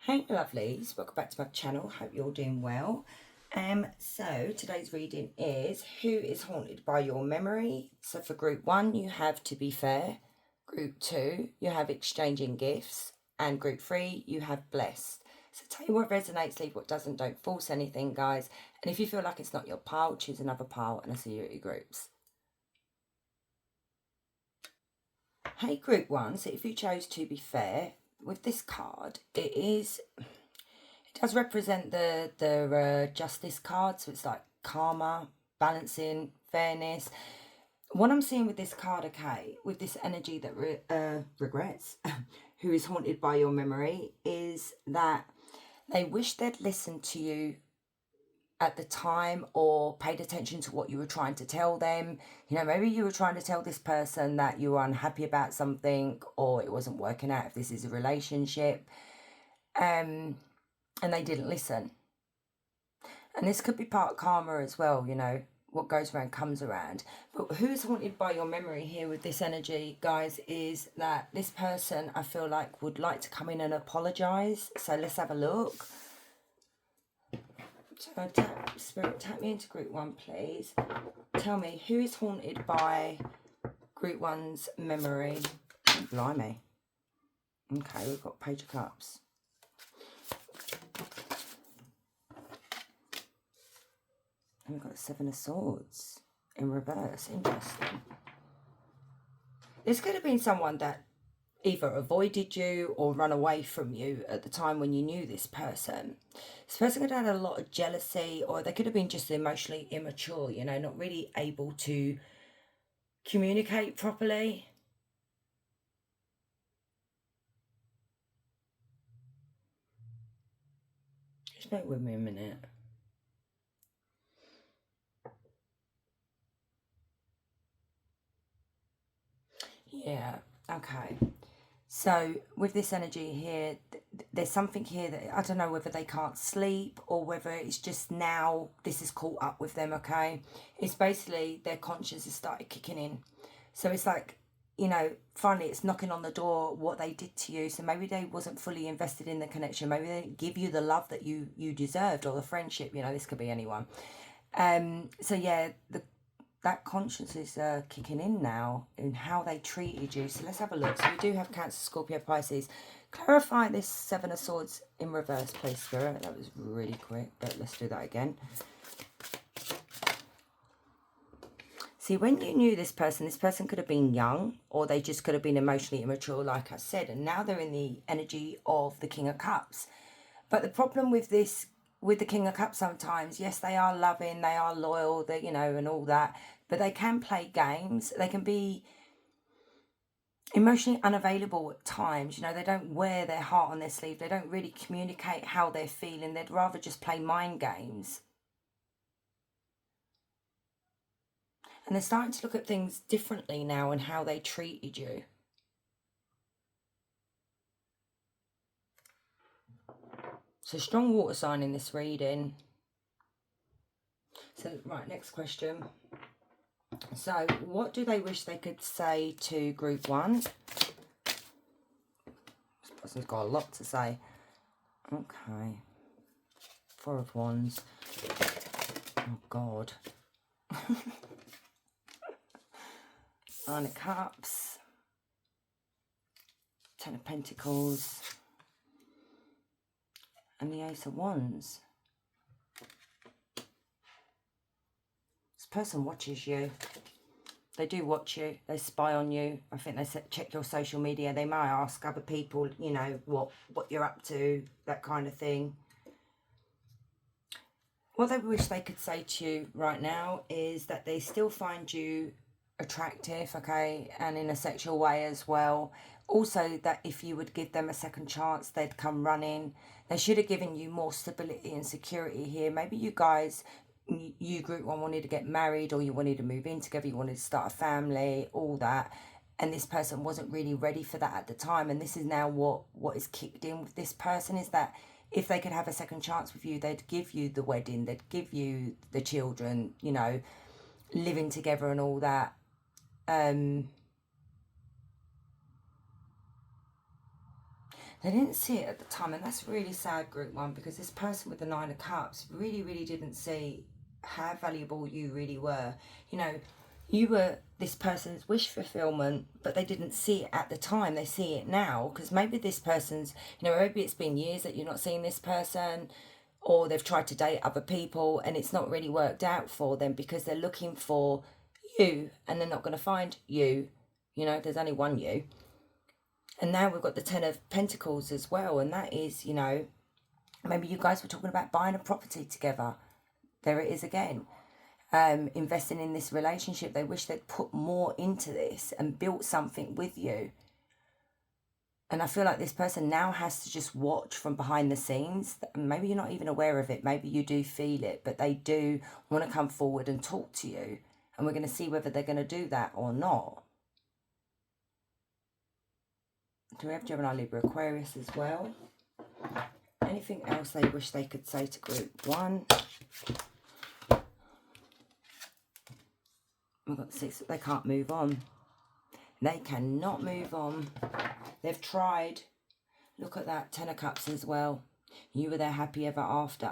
Hey lovelies, welcome back to my channel. Hope you're all doing well. So today's reading is who is haunted by your memory. So for group 1 you have To Be Fair, group 2 you have Exchanging Gifts, and group 3 you have Blessed. So tell you what resonates, leave what doesn't, don't force anything guys, and if you feel like it's not your pile, choose another pile, and I'll see you at your groups. Hey group 1, so if you chose To Be Fair, with this card it does represent the justice card, so it's like karma, balancing, fairness. What I'm seeing with this card, okay, with this energy that regrets, who is haunted by your memory, is that they wish they'd listened to you at the time or paid attention to what you were trying to tell them. You know, maybe you were trying to tell this person that you were unhappy about something or it wasn't working out if this is a relationship. And they didn't listen. And this could be part karma as well, you know, what goes around comes around. But who's haunted by your memory here with this energy, guys, is that this person, I feel like, would like to come in and apologise. So let's have a look. So Spirit, tap me into group 1, please. Tell me, who is haunted by group 1's memory? Oh, blimey. Okay, we've got Page of Cups. And we've got the Seven of Swords in reverse. Interesting. This could have been someone that either avoided you or run away from you at the time when you knew this person. This person could have had a lot of jealousy, or they could have been just emotionally immature, you know, not really able to communicate properly. Just bear with me a minute. Yeah, okay. So with this energy here, there's something here that I don't know whether they can't sleep or whether it's just now this is caught up with them, okay? It's basically their conscience has started kicking in. So it's like, you know, finally it's knocking on the door what they did to you. So maybe they wasn't fully invested in the connection. Maybe they didn't give you the love that you deserved, or the friendship, you know, this could be anyone. So yeah, that conscience is kicking in now in how they treated you. So let's have a look. So we do have Cancer, Scorpio, Pisces. Clarify this Seven of Swords in reverse, please, Spirit. That was really quick, but let's do that again. See, when you knew this person could have been young, or they just could have been emotionally immature, like I said, and now they're in the energy of the King of Cups. But the problem with this, with the King of Cups sometimes, yes, they are loving, they are loyal, they, you know, and all that, but they can play games. They can be emotionally unavailable at times. You know, they don't wear their heart on their sleeve. They don't really communicate how they're feeling. They'd rather just play mind games. And they're starting to look at things differently now and how they treated you. So strong water sign in this reading. So, right, next question. So, what do they wish they could say to group 1? This person's got a lot to say. Okay. 4 of Wands. Oh, God. 9 of Cups. 10 of Pentacles. And the Ace of Wands. This person watches you. They do watch you. They spy on you. I think they check your social media. They might ask other people, you know, what you're up to, that kind of thing. What they wish they could say to you right now is that they still find you attractive, okay, and in a sexual way as well. Also, that if you would give them a second chance, they'd come running. They should have given you more stability and security here. Maybe you guys, you group 1 wanted to get married, or you wanted to move in together, you wanted to start a family, all that, and this person wasn't really ready for that at the time. And this is now what is kicked in with this person, is that if they could have a second chance with you, they'd give you the wedding, they'd give you the children, you know, living together and all that. They didn't see it at the time, and that's really sad, group one, because this person with the Nine of Cups really, really didn't see how valuable you really were. You know, you were this person's wish fulfillment, but they didn't see it at the time. They see it now, because maybe this person's, you know, maybe it's been years that you're not seeing this person, or they've tried to date other people and it's not really worked out for them because they're looking for you and they're not going to find you. You know, there's only one you. And now we've got the Ten of Pentacles as well, and that is, you know, maybe you guys were talking about buying a property together. There it is again. Investing in this relationship. They wish they'd put more into this and built something with you. And I feel like this person now has to just watch from behind the scenes. Maybe you're not even aware of it. Maybe you do feel it, but they do want to come forward and talk to you. And we're going to see whether they're going to do that or not. Do we have Gemini, Libra, Aquarius as well? Anything else they wish they could say to group one? We've got 6. They can't move on. They cannot move on. They've tried. Look at that. 10 of Cups as well. You were their happy ever after.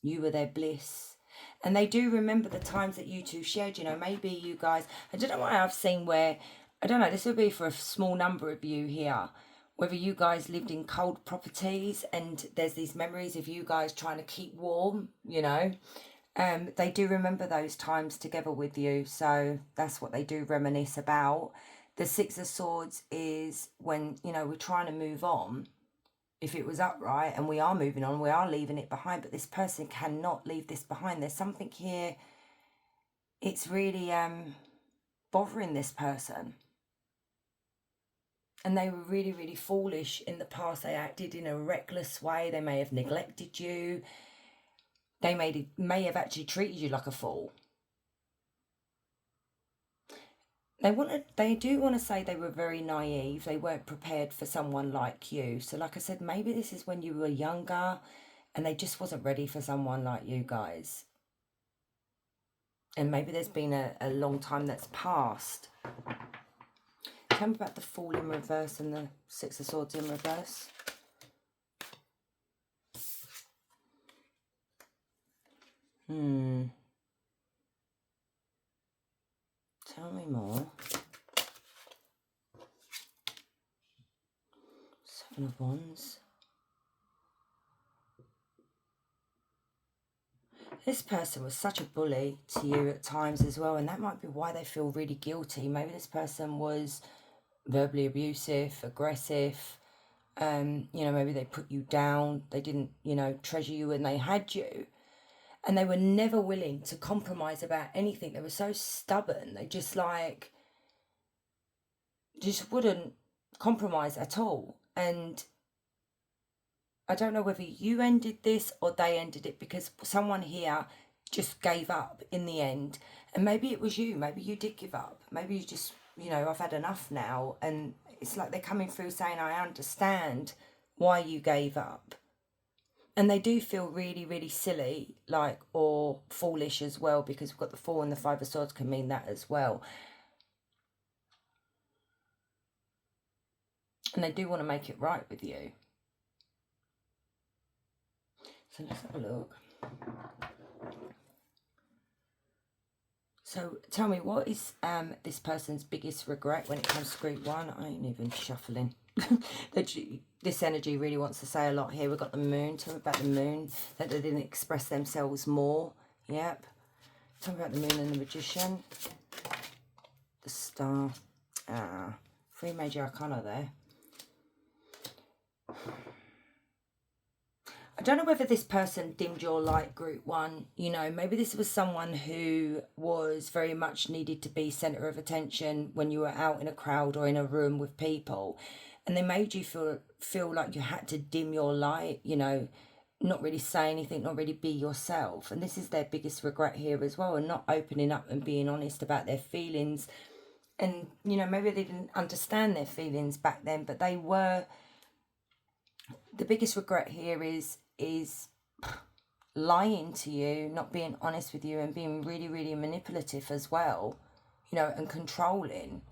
You were their bliss. And they do remember the times that you two shared. You know, maybe you guys... I don't know why I've seen where... I don't know, this would be for a small number of you here. Whether you guys lived in cold properties and there's these memories of you guys trying to keep warm, you know. They do remember those times together with you. So that's what they do reminisce about. The 6 of Swords is when, you know, we're trying to move on. If it was upright and we are moving on, we are leaving it behind. But this person cannot leave this behind. There's something here. It's really bothering this person. And they were really, really foolish in the past. They acted in a reckless way. They may have neglected you. They may have actually treated you like a fool. They do want to say they were very naive. They weren't prepared for someone like you. So like I said, maybe this is when you were younger and they just wasn't ready for someone like you guys. And maybe there's been a long time that's passed. Tell me about the Fool in reverse and the 6 of Swords in reverse. Tell me more. 7 of Wands. This person was such a bully to you at times as well, and that might be why they feel really guilty. Maybe this person was verbally abusive, aggressive. You know, maybe they put you down. They didn't, you know, treasure you when they had you. And they were never willing to compromise about anything. They were so stubborn. They just wouldn't compromise at all. And I don't know whether you ended this or they ended it, because someone here just gave up in the end. And maybe it was you. Maybe you did give up. Maybe you just, you know, I've had enough now. And it's like they're coming through saying, I understand why you gave up. And they do feel really, really silly, like, or foolish as well, because we've got the 4 and the 5 of Swords can mean that as well. And they do want to make it right with you. So let's have a look. So tell me, what is this person's biggest regret when it comes to group one? I ain't even shuffling. This energy really wants to say a lot here. We've got the Moon. Tell me about the Moon, that they didn't express themselves more. Yep. Tell me about the Moon and the Magician. The Star. 3 major arcana there. I don't know whether this person dimmed your light, group one. You know, maybe this was someone who was very much needed to be centre of attention when you were out in a crowd or in a room with people. And they made you feel like you had to dim your light, you know, not really say anything, not really be yourself. And this is their biggest regret here as well, and not opening up and being honest about their feelings. And, you know, maybe they didn't understand their feelings back then, but they were... The biggest regret here is lying to you, not being honest with you, and being really, really manipulative as well, you know, and controlling.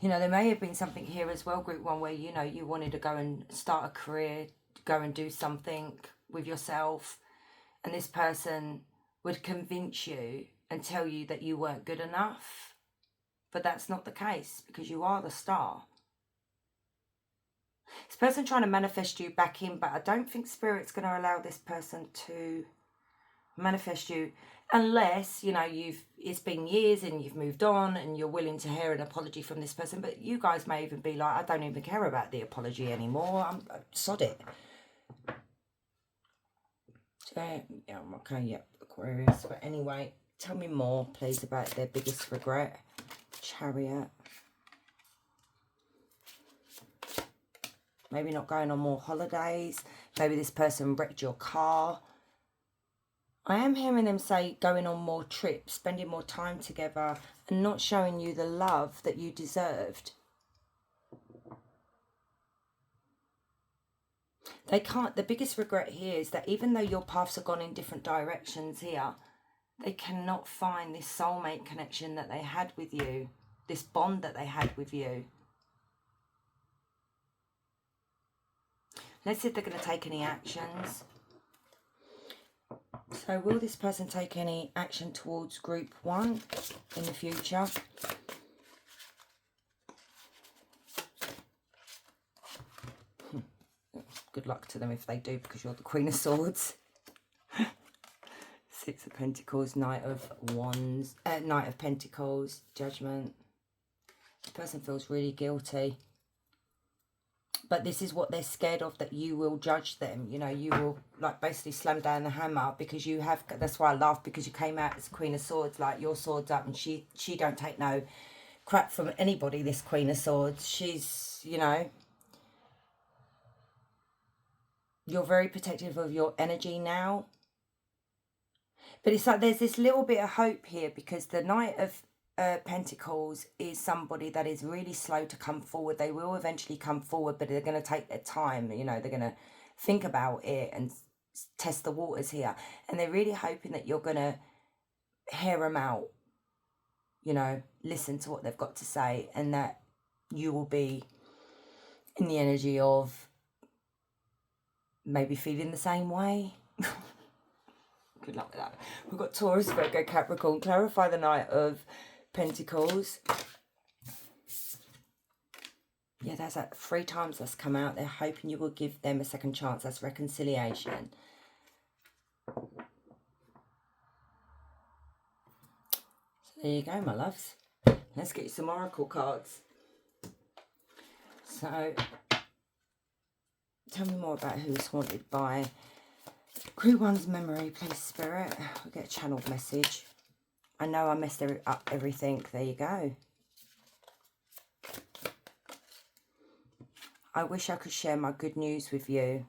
You know, there may have been something here as well, group one, where, you know, you wanted to go and start a career, go and do something with yourself, and this person would convince you and tell you that you weren't good enough. But that's not the case, because you are the star. This person trying to manifest you back in, but I don't think Spirit's going to allow this person to manifest you unless, you know, it's been years and you've moved on and you're willing to hear an apology from this person. But you guys may even be like, I don't even care about the apology anymore. I'm sod it. So, yeah, okay, yep, Aquarius. But anyway, tell me more, please, about their biggest regret. Chariot. Maybe not going on more holidays. Maybe this person wrecked your car. I am hearing them say going on more trips, spending more time together, and not showing you the love that you deserved. They can't, the biggest regret here is that even though your paths have gone in different directions here, they cannot find this soulmate connection that they had with you, this bond that they had with you. Let's see if they're going to take any actions. So will this person take any action towards group one in the future? Good luck to them if they do, because you're the Queen of Swords. Six of Pentacles, Knight of Wands, Knight of Pentacles, Judgment. The person feels really guilty. But this is what they're scared of, that you will judge them. You know, you will, like, basically slam down the hammer, because you have, that's why I laugh, because you came out as Queen of Swords, like, your sword's up, and she don't take no crap from anybody, this Queen of Swords. She's, you know, you're very protective of your energy now. But it's like there's this little bit of hope here, because the Knight of Pentacles is somebody that is really slow to come forward. They will eventually come forward, but they're going to take their time. You know, they're going to think about it and test the waters here. And they're really hoping that you're going to hear them out, you know, listen to what they've got to say, and that you will be in the energy of maybe feeling the same way. Good luck with that. We've got Taurus, Virgo, Capricorn. Clarify the Knight of Pentacles. Yeah, that's that 3 times that's come out. They're hoping you will give them a second chance. That's reconciliation. So there you go, my loves. Let's get you some oracle cards. So, tell me more about who's haunted by Group 1's memory, please, Spirit. We'll get a channeled message. I know I messed up everything. There you go. I wish I could share my good news with you.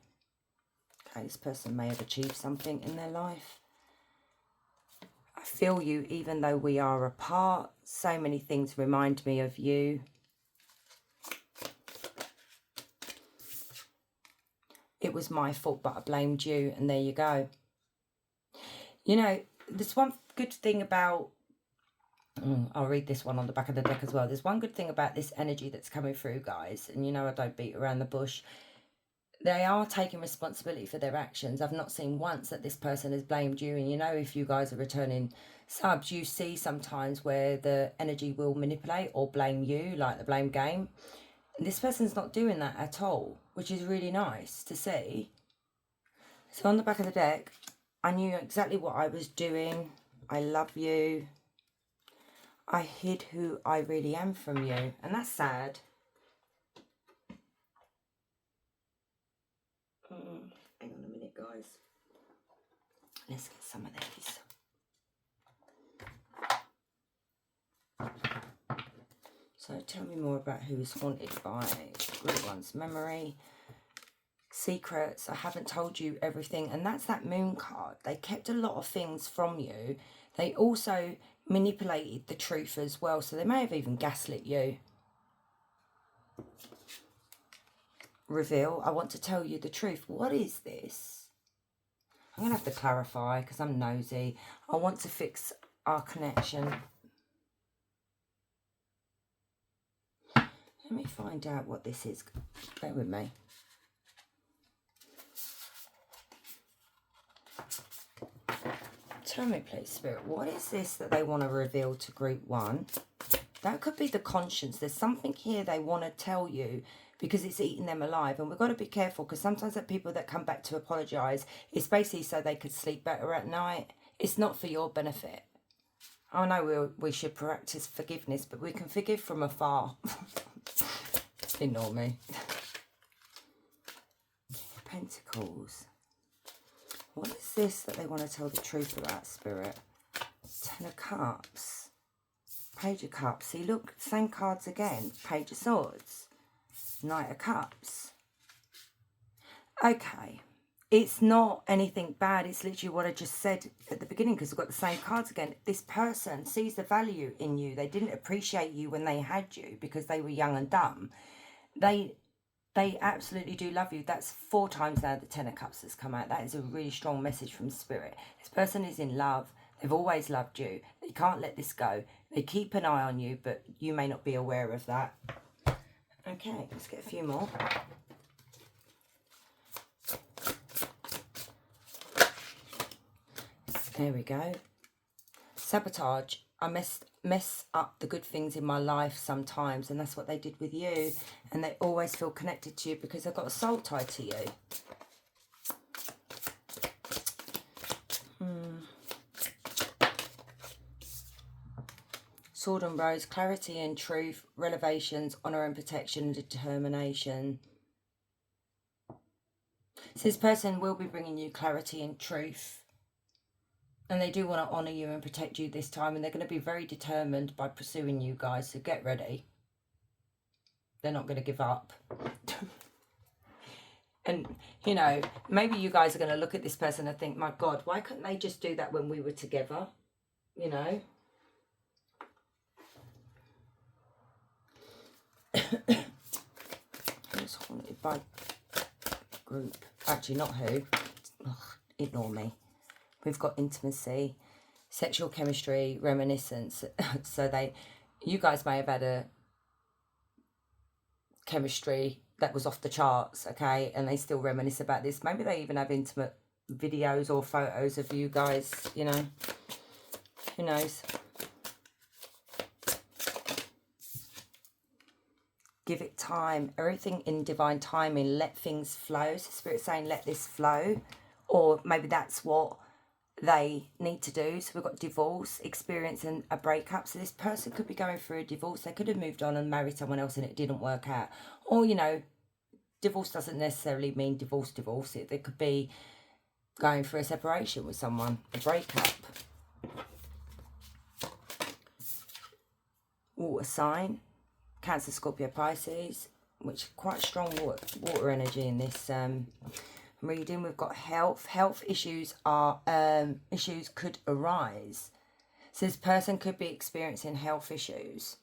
Okay, this person may have achieved something in their life. I feel you even though we are apart. So many things remind me of you. It was my fault, but I blamed you, and there you go. You know, there's one good thing about, I'll read this one on the back of the deck as well. There's one good thing about this energy that's coming through, guys, and you know I don't beat around the bush. They are taking responsibility for their actions. I've not seen once that this person has blamed you, and you know, if you guys are returning subs, you see sometimes where the energy will manipulate or blame you, like the blame game. This person's not doing that at all, which is really nice to see. So on the back of the deck, I knew exactly what I was doing. I love you. I hid who I really am from you. And that's sad. Hang on a minute, guys. Let's get some of these. So tell me more about who's haunted by Group 1's memory. Secrets. I haven't told you everything. And that's that Moon card. They kept a lot of things from you. They also manipulated the truth as well. So they may have even gaslit you. Reveal. I want to tell you the truth. What is this? I'm going to have to clarify because I'm nosy. I want to fix our connection. Let me find out what this is. Bear with me. Tell me, please, Spirit, what is this that they want to reveal to group 1? That could be the conscience. There's something here they want to tell you because it's eating them alive. And we've got to be careful because sometimes the people that come back to apologise, it's basically so they could sleep better at night. It's not for your benefit. I know we should practice forgiveness, but we can forgive from afar. Ignore me. Pentacles. What is this that they want to tell the truth about, Spirit? Ten of Cups. Page of Cups. See, look, same cards again. Page of Swords. Knight of Cups. Okay. It's not anything bad. It's literally what I just said at the beginning because we've got the same cards again. This person sees the value in you. They didn't appreciate you when they had you because they were young and dumb. They absolutely do love you. That's 4 times now the Ten of Cups has come out. That is a really strong message from Spirit. This person is in love. They've always loved you. They can't let this go. They keep an eye on you, but you may not be aware of that. Okay, let's get a few more. There we go. Sabotage. I mess up the good things in my life sometimes, and that's what they did with you. And they always feel connected to you because they've got a soul tie to you. Sword and Rose, clarity and truth, revelations, honour and protection, and determination. So this person will be bringing you clarity and truth. And they do want to honour you and protect you this time. And they're going to be very determined by pursuing you guys. So get ready. They're not going to give up. And, you know, maybe you guys are going to look at this person and think, my God, why couldn't they just do that when we were together? You know? Who's haunted by group? Actually, not who. Ugh, ignore me. We've got intimacy, sexual chemistry, reminiscence. So you guys may have had a chemistry that was off the charts, okay? And they still reminisce about this. Maybe they even have intimate videos or photos of you guys, you know. Who knows? Give it time. Everything in divine timing. Let things flow. So Spirit's saying let this flow. Or maybe that's what they need to do. So we've got divorce, experience and a breakup. So this person could be going through a divorce. They could have moved on and married someone else and it didn't work out. Or, you know, divorce doesn't necessarily mean divorce. They could be going through a separation with someone, a breakup. Water sign, Cancer, Scorpio, Pisces, which quite strong water energy in this reading. We've got health issues could arise. So this person could be experiencing health issues,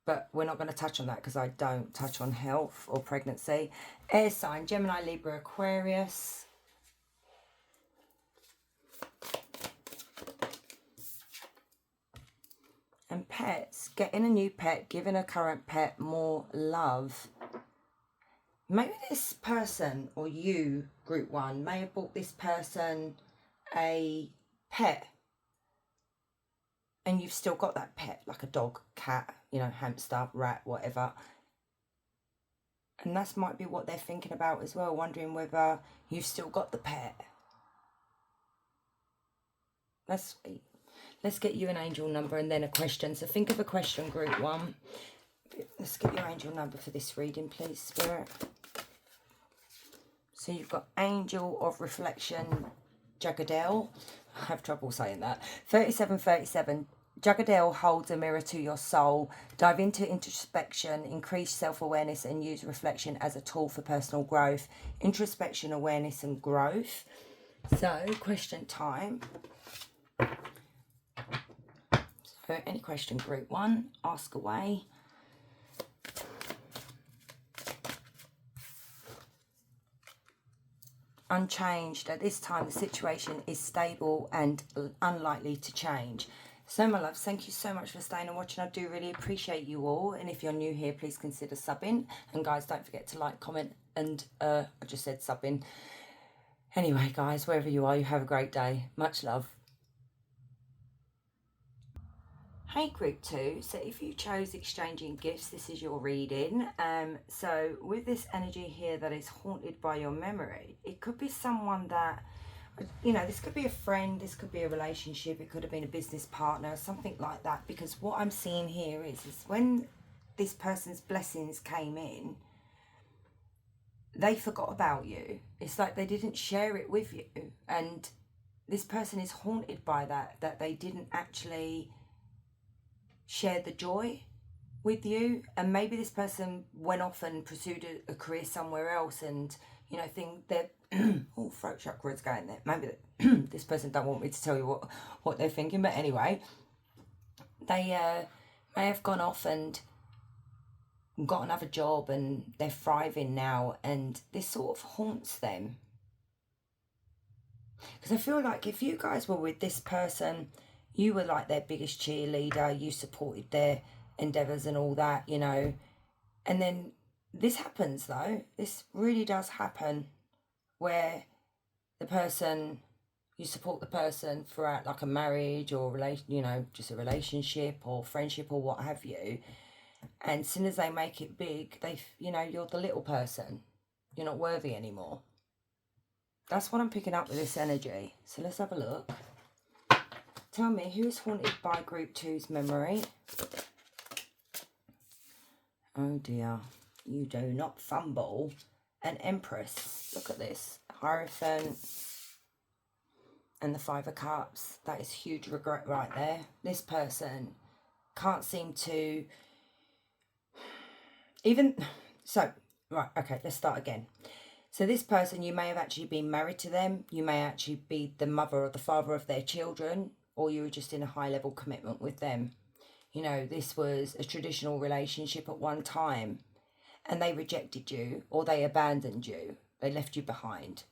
but we're not going to touch on that because I don't touch on health or pregnancy. Air sign, Gemini, Libra, Aquarius. And pets, getting a new pet, giving a current pet more love. Maybe this person, or you, group 1, may have bought this person a pet. And you've still got that pet, like a dog, cat, you know, hamster, rat, whatever. And that might be what they're thinking about as well, wondering whether you've still got the pet. That's sweet. Let's get you an angel number and then a question. So think of a question, group 1. Let's get your angel number for this reading, please, Spirit. So you've got Angel of Reflection, Jagadel. I have trouble saying that. 3737. Jagadel holds a mirror to your soul. Dive into introspection, increase self-awareness and use reflection as a tool for personal growth. Introspection, awareness and growth. So, question time. So, any question, group 1, ask away. Unchanged. At this time, the situation is stable and unlikely to change. So my loves, thank you so much for staying and watching. I do really appreciate you all. And if you're new here, please consider subbing. And guys, don't forget to like, comment, and I just said subbing. Anyway, guys, wherever you are, you have a great day. Much love. Hey group 2, so if you chose exchanging gifts, this is your reading. So with this energy here that is haunted by your memory, it could be someone that, you know, this could be a friend, this could be a relationship, it could have been a business partner, something like that. Because what I'm seeing here is when this person's blessings came in, they forgot about you. It's like they didn't share it with you. And this person is haunted by that they didn't actually share the joy with you. And maybe this person went off and pursued a career somewhere else, and you know, think that oh, throat chakra is going there. Maybe this person don't want me to tell you what they're thinking, but anyway, they may have gone off and got another job and they're thriving now, and this sort of haunts them. Because I feel like if you guys were with this person, you were like their biggest cheerleader, you supported their endeavours and all that, you know. And then this happens though, this really does happen, where the person, you support the person throughout like a marriage or relation, you know, just a relationship or friendship or what have you. And as soon as they make it big, they, you know, you're the little person, you're not worthy anymore. That's what I'm picking up with this energy. So let's have a look. Tell me, who is haunted by group 2's memory? Oh dear. You do not fumble. An Empress. Look at this. Hierophant. And the 5 of Cups. That is huge regret right there. This person can't seem to... Even... So, right, okay, let's start again. So this person, you may have actually been married to them. You may actually be the mother or the father of their children, or you were just in a high-level commitment with them. You know, this was a traditional relationship at one time, and they rejected you, or they abandoned you. They left you behind.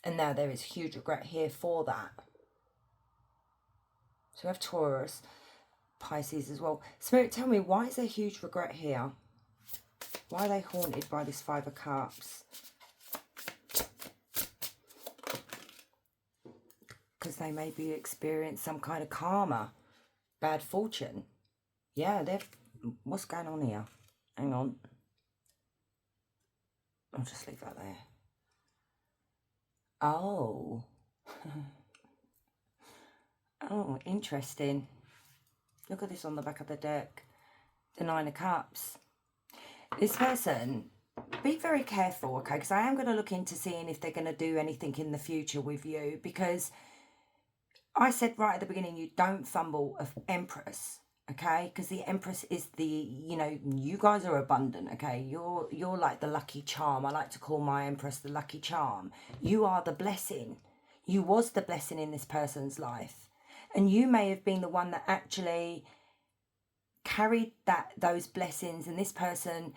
And now there is huge regret here for that. So we have Taurus, Pisces as well. Spirit, tell me, why is there huge regret here? Why are they haunted by this 5 of Cups? Because they maybe experience some kind of karma, bad fortune. Yeah, they've... What's going on here? Hang on. I'll just leave that there. Oh. Oh, interesting. Look at this on the back of the deck. The 9 of Cups. This person, be very careful, okay? Because I am going to look into seeing if they're going to do anything in the future with you. Because I said right at the beginning, you don't fumble an Empress, okay? Because the Empress is the, you know, you guys are abundant, okay? You're like the lucky charm. I like to call my Empress the lucky charm. You are the blessing. You was the blessing in this person's life. And you may have been the one that actually carried those blessings, and this person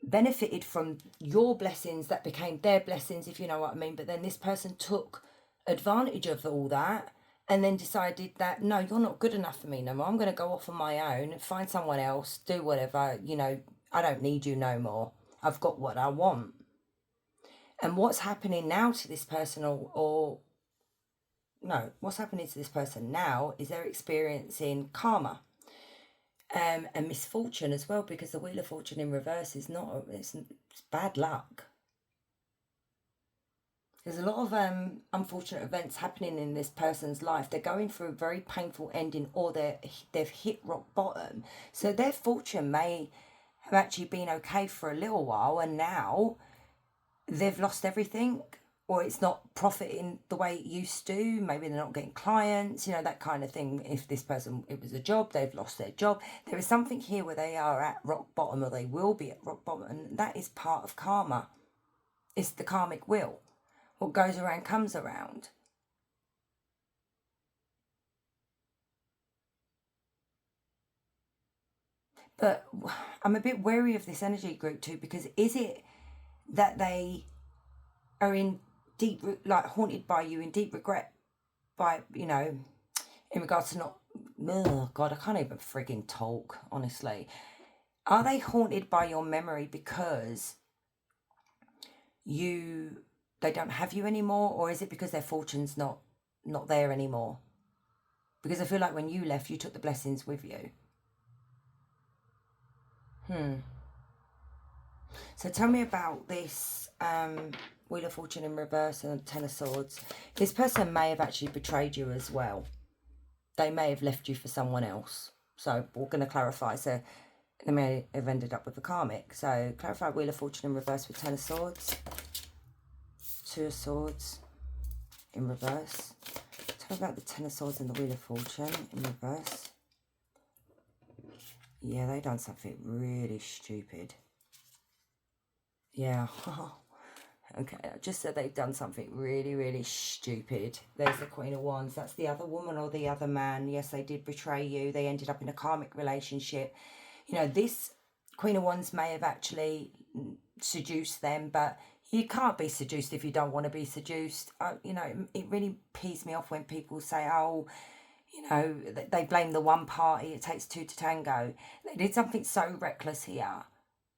benefited from your blessings that became their blessings, if you know what I mean. But then this person took advantage of all that and then decided that, no, you're not good enough for me no more. I'm going to go off on my own, find someone else, do whatever, you know, I don't need you no more. I've got what I want. And what's happening now to this person, what's happening to this person now is they're experiencing karma. And misfortune as well, because the Wheel of Fortune in reverse is not, it's bad luck. There's a lot of unfortunate events happening in this person's life. They're going through a very painful ending, or they've hit rock bottom. So their fortune may have actually been okay for a little while, and now they've lost everything, or it's not profiting the way it used to. Maybe they're not getting clients, you know, that kind of thing. If this person, it was a job, they've lost their job. There is something here where they are at rock bottom, or they will be at rock bottom, and that is part of karma. It's the karmic wheel. What goes around comes around. But I'm a bit wary of this energy group too, because is it that they are in deep, like haunted by you, in deep regret by, you know, in regards to not, oh God, I can't even frigging talk, honestly. Are they haunted by your memory because they don't have you anymore, or is it because their fortune's not there anymore? Because I feel like when you left, you took the blessings with you. So tell me about this Wheel of Fortune in reverse and Ten of Swords. This person may have actually betrayed you as well. They may have left you for someone else. So we're going to clarify. So they may have ended up with a karmic. So clarify Wheel of Fortune in reverse with Ten of Swords. Two of Swords in reverse. Tell me about the Ten of Swords and the Wheel of Fortune in reverse. Yeah, they done something really stupid. Yeah. Okay, I just said they've done something really, really stupid. There's the Queen of Wands. That's the other woman or the other man. Yes, they did betray you. They ended up in a karmic relationship. You know, this Queen of Wands may have actually seduced them, but you can't be seduced if you don't want to be seduced. You know, it really pees me off when people say, oh, you know, they blame the one party. It takes two to tango. They did something so reckless here,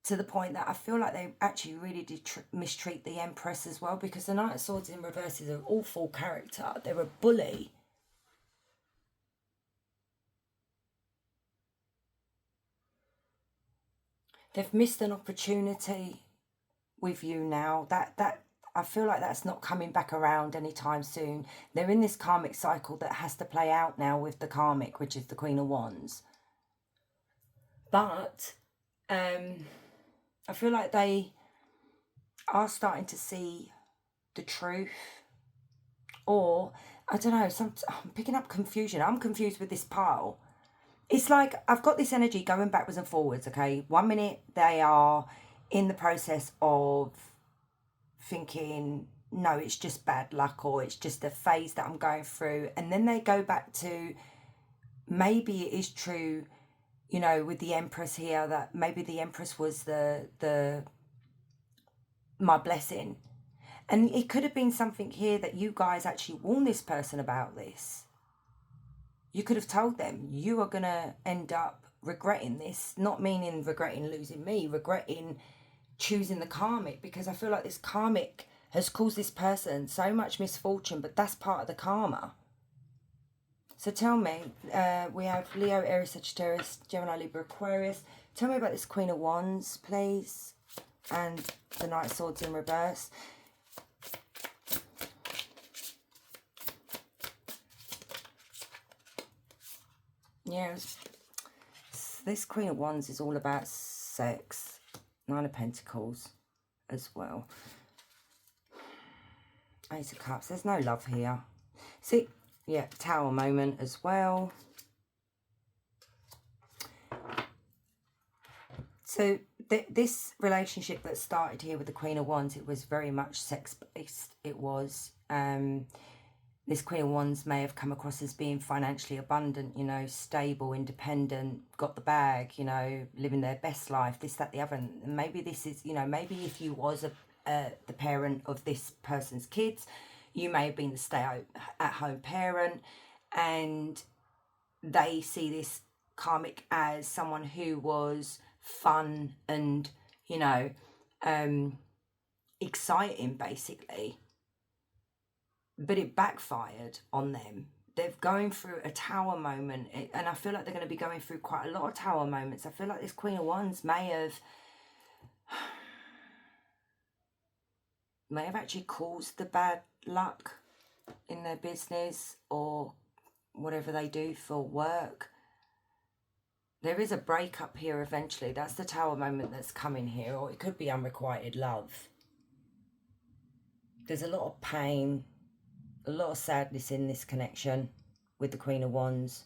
to the point that I feel like they actually really did mistreat the Empress as well, because the Knight of Swords in reverse is an awful character. They're a bully. They've missed an opportunity with you now. That I feel like that's not coming back around anytime soon. They're in this karmic cycle that has to play out now with the karmic, which is the Queen of Wands. But I feel like they are starting to see the truth, or I don't know, I'm picking up confusion. I'm confused with this pile. It's like I've got this energy going backwards and forwards, okay? 1 minute they are in the process of thinking, no, it's just bad luck, or it's just a phase that I'm going through. And then they go back to, maybe it is true, you know, with the Empress here, that maybe the Empress was my blessing. And it could have been something here that you guys actually warned this person about this. You could have told them, you are going to end up regretting this, not meaning regretting losing me, regretting choosing the karmic, because I feel like this karmic has caused this person so much misfortune, but that's part of the karma. So tell me, we have Leo, Aries, Sagittarius, Gemini, Libra, Aquarius. Tell me about this Queen of Wands, please, and the Knight of Swords in reverse. Yeah, this Queen of Wands is all about sex. Nine of Pentacles as well. Ace of Cups. There's no love here. See, yeah, Tower moment as well. So this relationship that started here with the Queen of Wands, it was very much sex-based. It was... this Queen of Wands may have come across as being financially abundant, you know, stable, independent, got the bag, you know, living their best life, this, that, the other. And maybe this is, you know, maybe if you was the parent of this person's kids, you may have been the stay-at-home parent, and they see this karmic as someone who was fun and, you know, exciting, basically. But it backfired on them. They're going through a tower moment, and I feel like they're going to be going through quite a lot of tower moments. I feel like this Queen of Wands may have actually caused the bad luck in their business or whatever they do for work. There is a breakup here eventually. That's the tower moment that's coming here, or it could be unrequited love. There's a lot of pain, a lot of sadness in this connection with the Queen of Wands.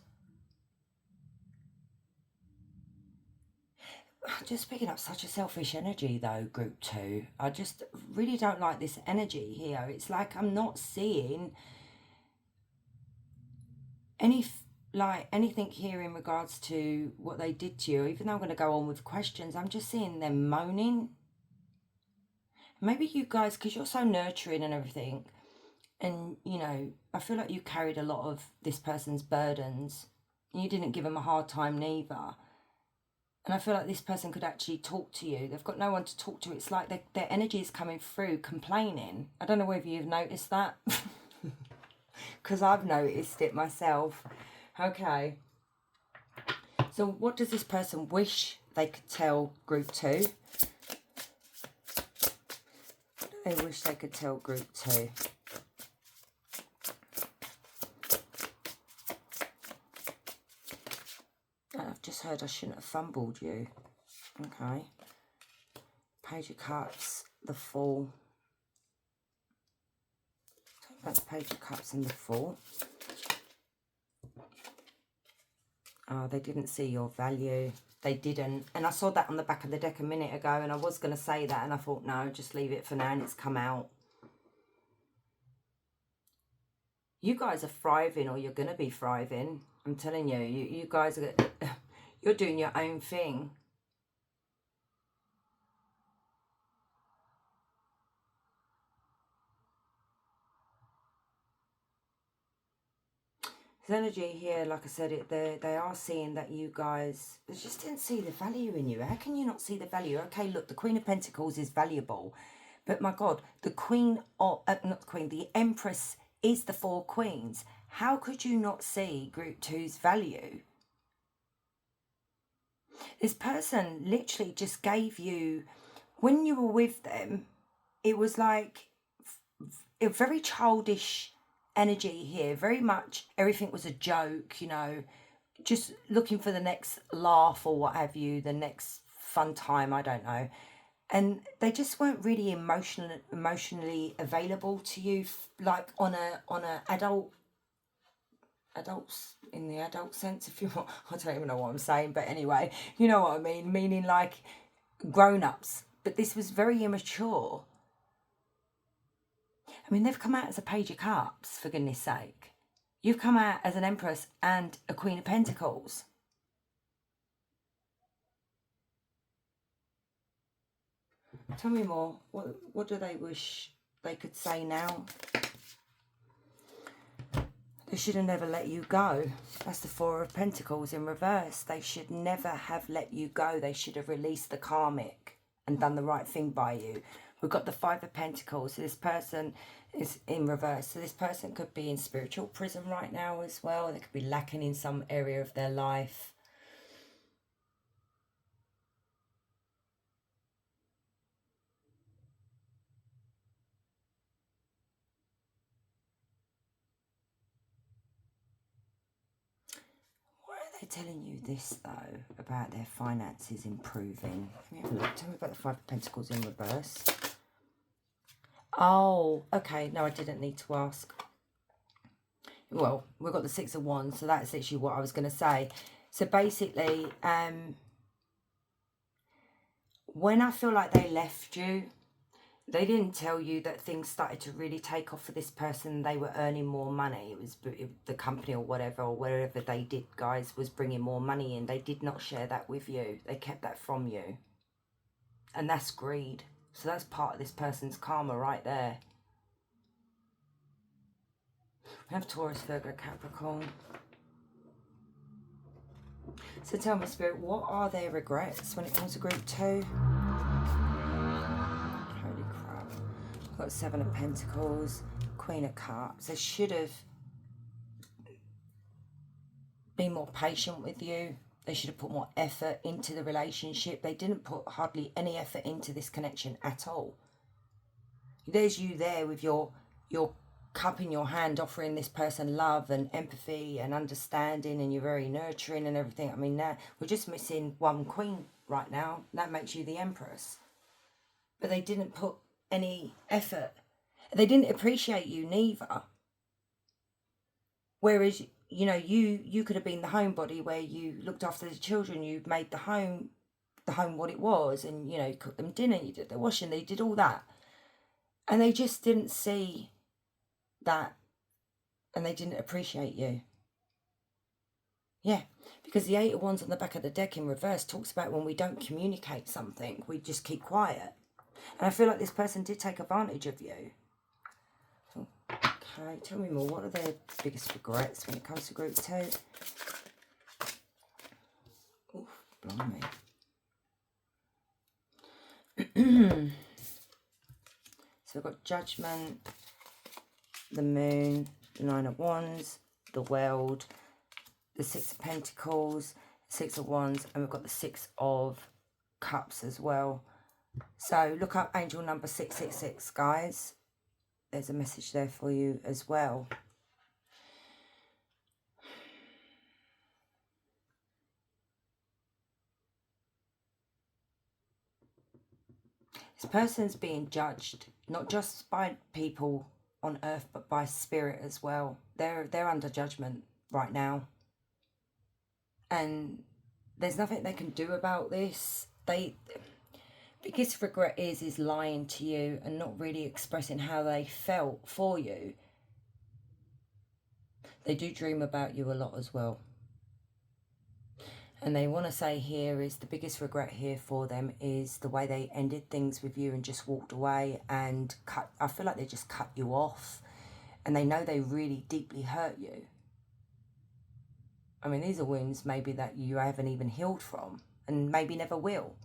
Just picking up such a selfish energy though, group 2. I just really don't like this energy here. It's like I'm not seeing anything here in regards to what they did to you. Even though I'm going to go on with questions, I'm just seeing them moaning. Maybe you guys, because you're so nurturing and everything, And, you know, I feel like you carried a lot of this person's burdens. And you didn't give them a hard time neither. And I feel like this person could actually talk to you. They've got no one to talk to. It's like their energy is coming through complaining. I don't know whether you've noticed that. Because I've noticed it myself. Okay. So what does this person wish they could tell group 2? What do they wish they could tell group 2? I've just heard I shouldn't have fumbled you. Okay. Page of Cups, the Fool. Talk about the Page of Cups and the Fool. Oh, they didn't see your value. They didn't. And I saw that on the back of the deck a minute ago, and I was going to say that, and I thought, no, just leave it for now, and it's come out. You guys are thriving, or you're going to be thriving. I'm telling you, you guys are, you're doing your own thing. There's energy here, like I said, they are seeing that you guys, they just didn't see the value in you. How can you not see the value? Okay, look, the Queen of Pentacles is valuable. But my God, the Queen, of, not the Queen, the Empress is the 4 Queens. How could you not see Group 2's value? This person literally just gave you, when you were with them, it was like a very childish energy here. Very much everything was a joke, you know, just looking for the next laugh or what have you, the next fun time, I don't know. And they just weren't really emotionally available to you, like on a adults in the adult sense, if you want. I don't even know what I'm saying, but anyway, you know what I mean, meaning like grown-ups. But this was very immature. I mean, they've come out as a Page of Cups, for goodness sake. You've come out as an Empress and a Queen of Pentacles. Tell me more. What do they wish they could say now? They should have never let you go. That's the 4 of Pentacles in reverse. They should never have let you go. They should have released the karmic and done the right thing by you. We've got the 5 of Pentacles. So this person is in reverse. So this person could be in spiritual prison right now as well. They could be lacking in some area of their life. Why are they telling you this, though, about their finances improving? Let me have a look. Tell me about the 5 of Pentacles in reverse. Oh, okay. No, I didn't need to ask. Well, we've got the 6 of Wands, so that's literally what I was going to say. So basically, when I feel like they left you, they didn't tell you that things started to really take off for this person. They were earning more money. It was the company or wherever they did, guys, was bringing more money in. They did not share that with you. They kept that from you. And that's greed. So that's part of this person's karma right there. We have Taurus, Virgo, Capricorn. So tell me, Spirit, what are their regrets when it comes to Group 2? Holy crap. I've got 7 of Pentacles, Queen of Cups. They should have been more patient with you. They should have put more effort into the relationship. They didn't put hardly any effort into this connection at all. There's you there with your cup in your hand, offering this person love and empathy and understanding, and you're very nurturing and everything. I mean, now we're just missing 1 queen right now. That makes you the Empress. But they didn't put any effort. They didn't appreciate you neither. Whereas, you know, you could have been the homebody where you looked after the children, you made the home what it was, and, you know, you cooked them dinner, you did the washing, they did all that. And they just didn't see that, and they didn't appreciate you. Yeah, because the 8 of Wands on the back of the deck in reverse talks about when we don't communicate something, we just keep quiet. And I feel like this person did take advantage of you. Okay, tell me more. What are their biggest regrets when it comes to group 2? Oof, blimey. So we've got Judgment, the Moon, the Nine of Wands, the World, the Six of Pentacles, Six of Wands, and we've got the Six of Cups as well. So look up angel number 666, guys. There's a message there for you as well. This person's being judged, not just by people on earth, but by spirit as well. They're under judgment right now. And there's nothing they can do about this. Biggest regret is lying to you and not really expressing how they felt for you. They do dream about you a lot as well. And they want to say here is the biggest regret here for them is the way they ended things with you and just walked away and I feel like they just cut you off. And they know they really deeply hurt you. I mean, these are wounds maybe that you haven't even healed from and maybe never will.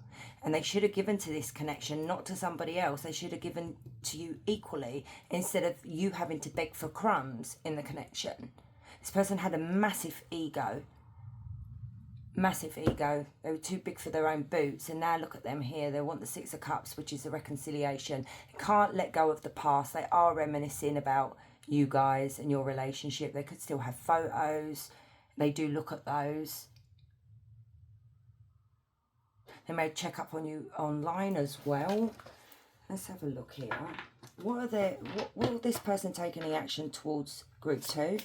And they should have given to this connection, not to somebody else. They should have given to you equally instead of you having to beg for crumbs in the connection. This person had a massive ego. Massive ego. They were too big for their own boots. And now look at them here. They want the Six of Cups, which is the reconciliation. They can't let go of the past. They are reminiscing about you guys and your relationship. They could still have photos. They do look at those. They may check up on you online as well. Let's have a look here. What will this person take any action towards group 2?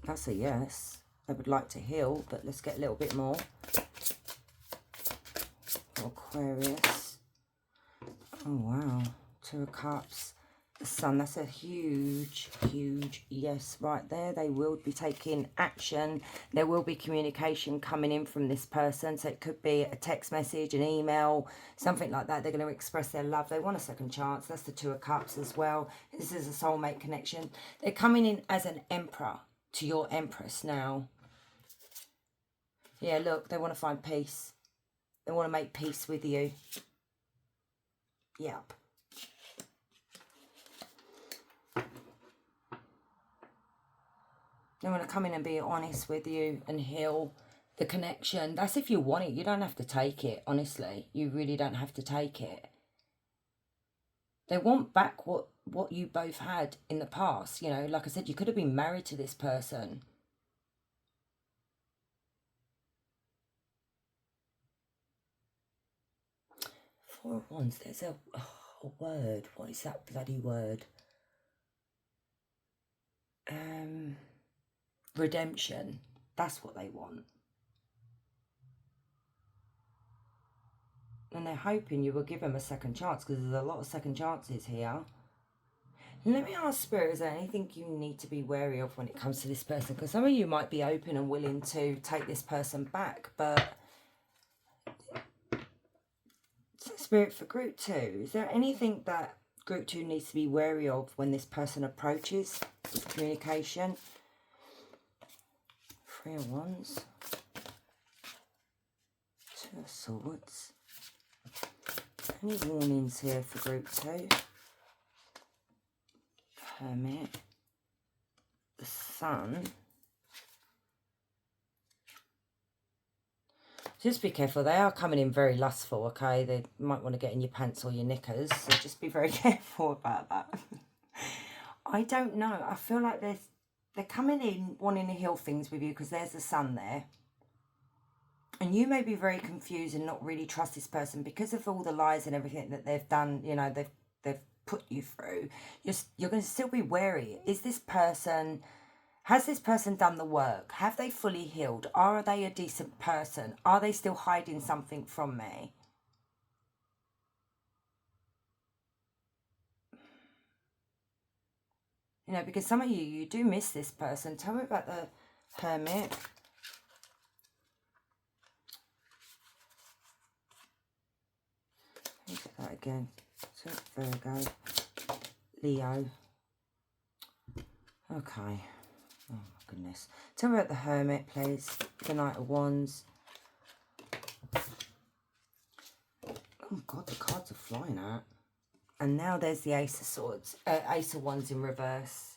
That's a yes. They would like to heal, but let's get a little bit more. Aquarius. Oh wow. Two of Cups. The Sun. That's a huge, huge yes right there. They will be taking action. There will be communication coming in from this person. So it could be a text message, an email, something like that. They're going to express their love. They want a second chance. That's the Two of Cups as well. This is a soulmate connection. They're coming in as an emperor to your empress now. Yeah, look, they want to find peace. They want to make peace with you. Yep. They want to come in and be honest with you and heal the connection. That's if you want it. You don't have to take it, honestly. You really don't have to take it. They want back what you both had in the past. You know, like I said, you could have been married to this person. Four of Wands, there's a word. What is that bloody word? Redemption. That's what they want. And they're hoping you will give them a second chance because there's a lot of second chances here. Let me ask Spirit, is there anything you need to be wary of when it comes to this person? Because some of you might be open and willing to take this person back, but Spirit, for group 2, is there anything that group 2 needs to be wary of when this person approaches with communication? Three of Wands. Two of Swords. Any warnings here for group 2? Hermit. The Sun. Just be careful. They are coming in very lustful, okay? They might want to get in your pants or your knickers. So just be very careful about that. I don't know. I feel like they're coming in wanting to heal things with you because there's the Sun there. And you may be very confused and not really trust this person because of all the lies and everything that they've done, you know, they've put you through. You're going to still be wary. Has this person done the work? Have they fully healed? Are they a decent person? Are they still hiding something from me? You know, because some of you do miss this person. Tell me about the Hermit. Look at that again. So, Virgo. Leo. Okay. Oh, my goodness. Tell me about the Hermit, please. The Knight of Wands. Oh, God, the cards are flying out. And now there's the Ace of Swords. Ace of Wands in reverse.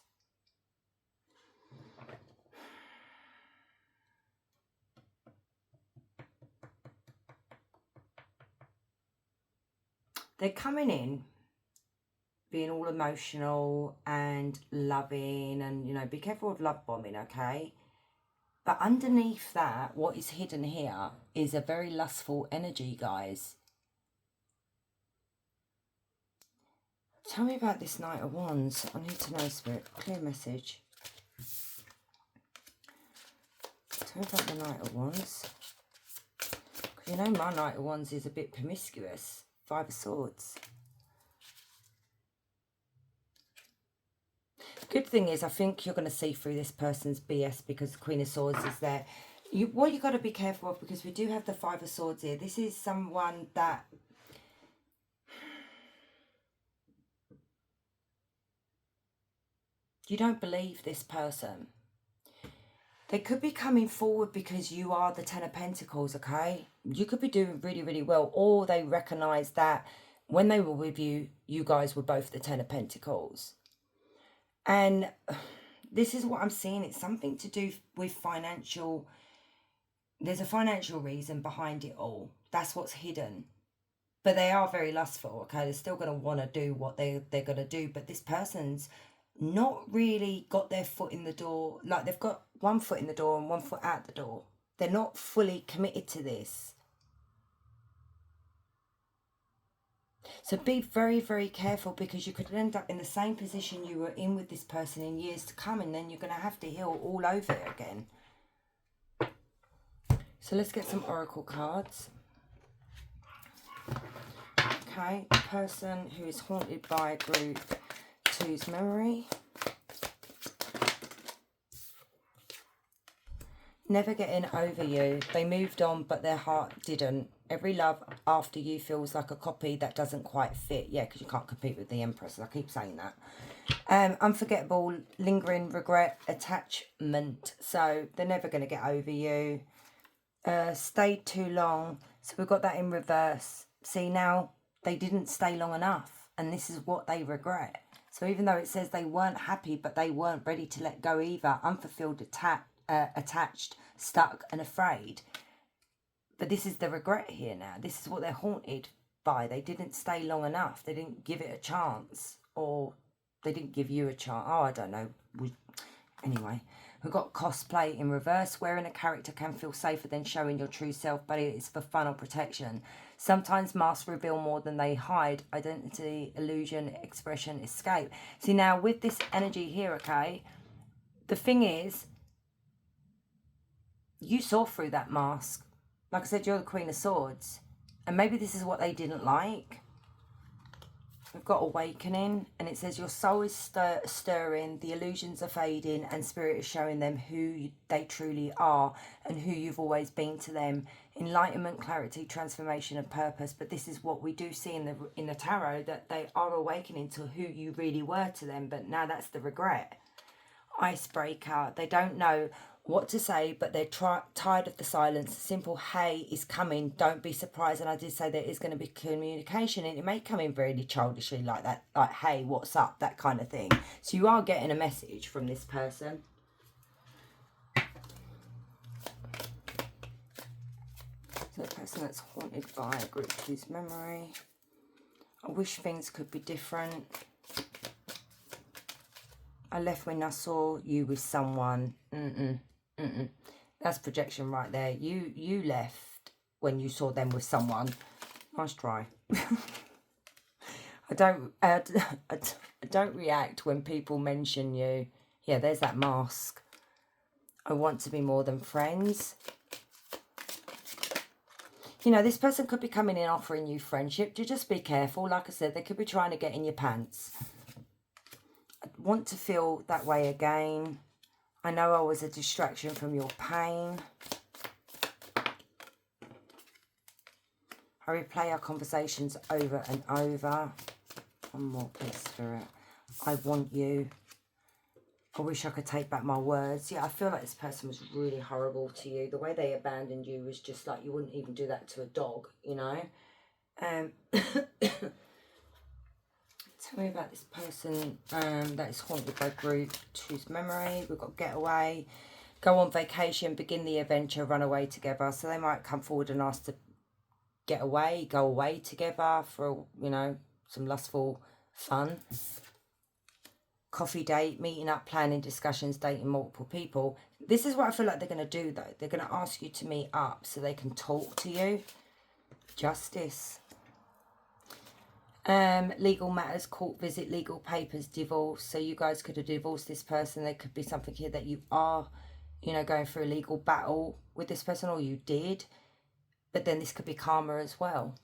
They're coming in being all emotional and loving and, you know, be careful of love bombing, okay? But underneath that, what is hidden here is a very lustful energy, guys. Tell me about this Knight of Wands. I need to know, Spirit. Clear message. Tell me about the Knight of Wands. Because you know my Knight of Wands is a bit promiscuous. Five of Swords. Good thing is, I think you're going to see through this person's BS because the Queen of Swords is there. What you got to be careful of, because we do have the Five of Swords here. This is someone that... you don't believe this person. They could be coming forward because you are the Ten of Pentacles, okay? You could be doing really, really well. Or they recognise that when they were with you, you guys were both the Ten of Pentacles. And this is what I'm seeing. It's something to do with financial... there's a financial reason behind it all. That's what's hidden. But they are very lustful, okay? They're still going to want to do what they're going to do. But this person's not really got their foot in the door. Like, they've got one foot in the door and one foot out the door. They're not fully committed to this. So be very, very careful, because you could end up in the same position you were in with this person in years to come, and then you're going to have to heal all over it again. So let's get some oracle cards. Okay, the person who is haunted by group 2's memory. Never getting over you. They moved on, but their heart didn't. Every love after you feels like a copy that doesn't quite fit. Yeah, because you can't compete with the Empress. I keep saying that. Unforgettable, lingering regret, attachment. So they're never going to get over you. Stayed too long. So we've got that in reverse. See, now they didn't stay long enough, and this is what they regret. So even though it says they weren't happy, but they weren't ready to let go either. Unfulfilled, attached, stuck and afraid. But this is the regret here now. This is what they're haunted by. They didn't stay long enough. They didn't give it a chance, or they didn't give you a chance. Oh, I don't know. Anyway, we've got cosplay in reverse. Wearing a character can feel safer than showing your true self, but it is for fun or protection. Sometimes masks reveal more than they hide. Identity, illusion, expression, escape. See, now with this energy here, okay, the thing is, you saw through that mask. Like I said, you're the Queen of Swords. And maybe this is what they didn't like. We've got awakening. And it says your soul is stirring. The illusions are fading. And spirit is showing them who they truly are. And who you've always been to them. Enlightenment, clarity, transformation and purpose. But this is what we do see in the tarot. That they are awakening to who you really were to them. But now that's the regret. Icebreaker. They don't know what to say, but they're tired of the silence. Simple hey is coming. Don't be surprised. And I did say there is going to be communication, and it may come in very childishly like that, like hey, what's up, that kind of thing. So you are getting a message from this person. So the person that's haunted by a group 2's memory. I wish things could be different. I left when I saw you with someone. That's projection right there. You left when you saw them with someone. Nice try. I don't react when people mention you. Yeah, there's that mask. I want to be more than friends. You know, this person could be coming in offering you friendship. Just be careful. Like I said, they could be trying to get in your pants. I want to feel that way again. I know I was a distraction from your pain. I replay our conversations over and over. One more, please, Spirit. I want you. I wish I could take back my words. Yeah, I feel like this person was really horrible to you. The way they abandoned you was just like, you wouldn't even do that to a dog, you know? Tell me about this person that is haunted by group. Choose memory. We've got get away, go on vacation, begin the adventure, run away together. So they might come forward and ask to get away, go away together for, you know, some lustful fun. Coffee date, meeting up, planning discussions, dating multiple people. This is what I feel like they're going to do, though. They're going to ask you to meet up so they can talk to you. Justice. Legal matters, court visit, legal papers, divorce. So you guys could have divorced this person. There could be something here that you are, you know, going through a legal battle with this person, or you did. But then this could be karma as well.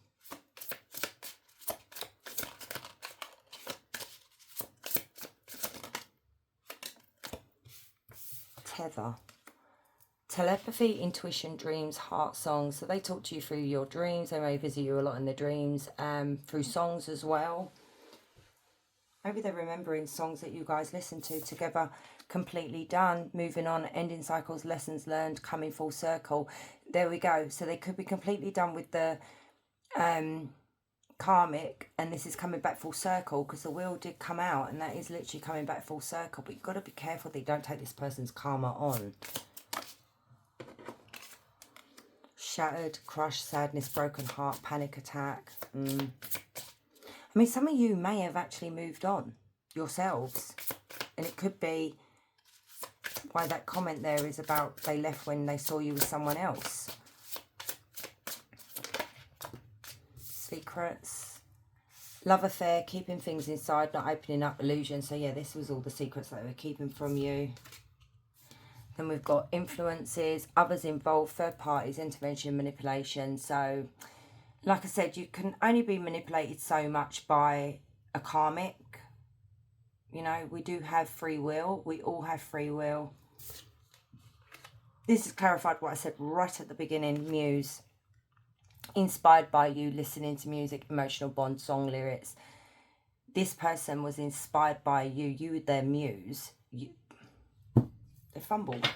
Tether. Telepathy, intuition, dreams, heart songs. So they talk to you through your dreams. They may visit you a lot in their dreams, through songs as well. Maybe they're remembering songs that you guys listened to together. Completely done. Moving on. Ending cycles, lessons learned, coming full circle. There we go. So they could be completely done with the karmic, and this is coming back full circle, because the wheel did come out, and that is literally coming back full circle. But you've got to be careful that you don't take this person's karma on. Shattered, crushed, sadness, broken heart, panic attack. I mean, some of you may have actually moved on yourselves, and it could be why that comment there is about they left when they saw you with someone else. Secrets. Love affair, keeping things inside, not opening up, illusion. So yeah, this was all the secrets that they were keeping from you. Then we've got influences, others involved, third parties, intervention, manipulation. So like I said, you can only be manipulated so much by a karmic. You know, we do have free will. We all have free will. This has clarified what I said right at the beginning. Muse. Inspired by you, listening to music, emotional bond, song lyrics. This person was inspired by you. You were their muse. They fumbled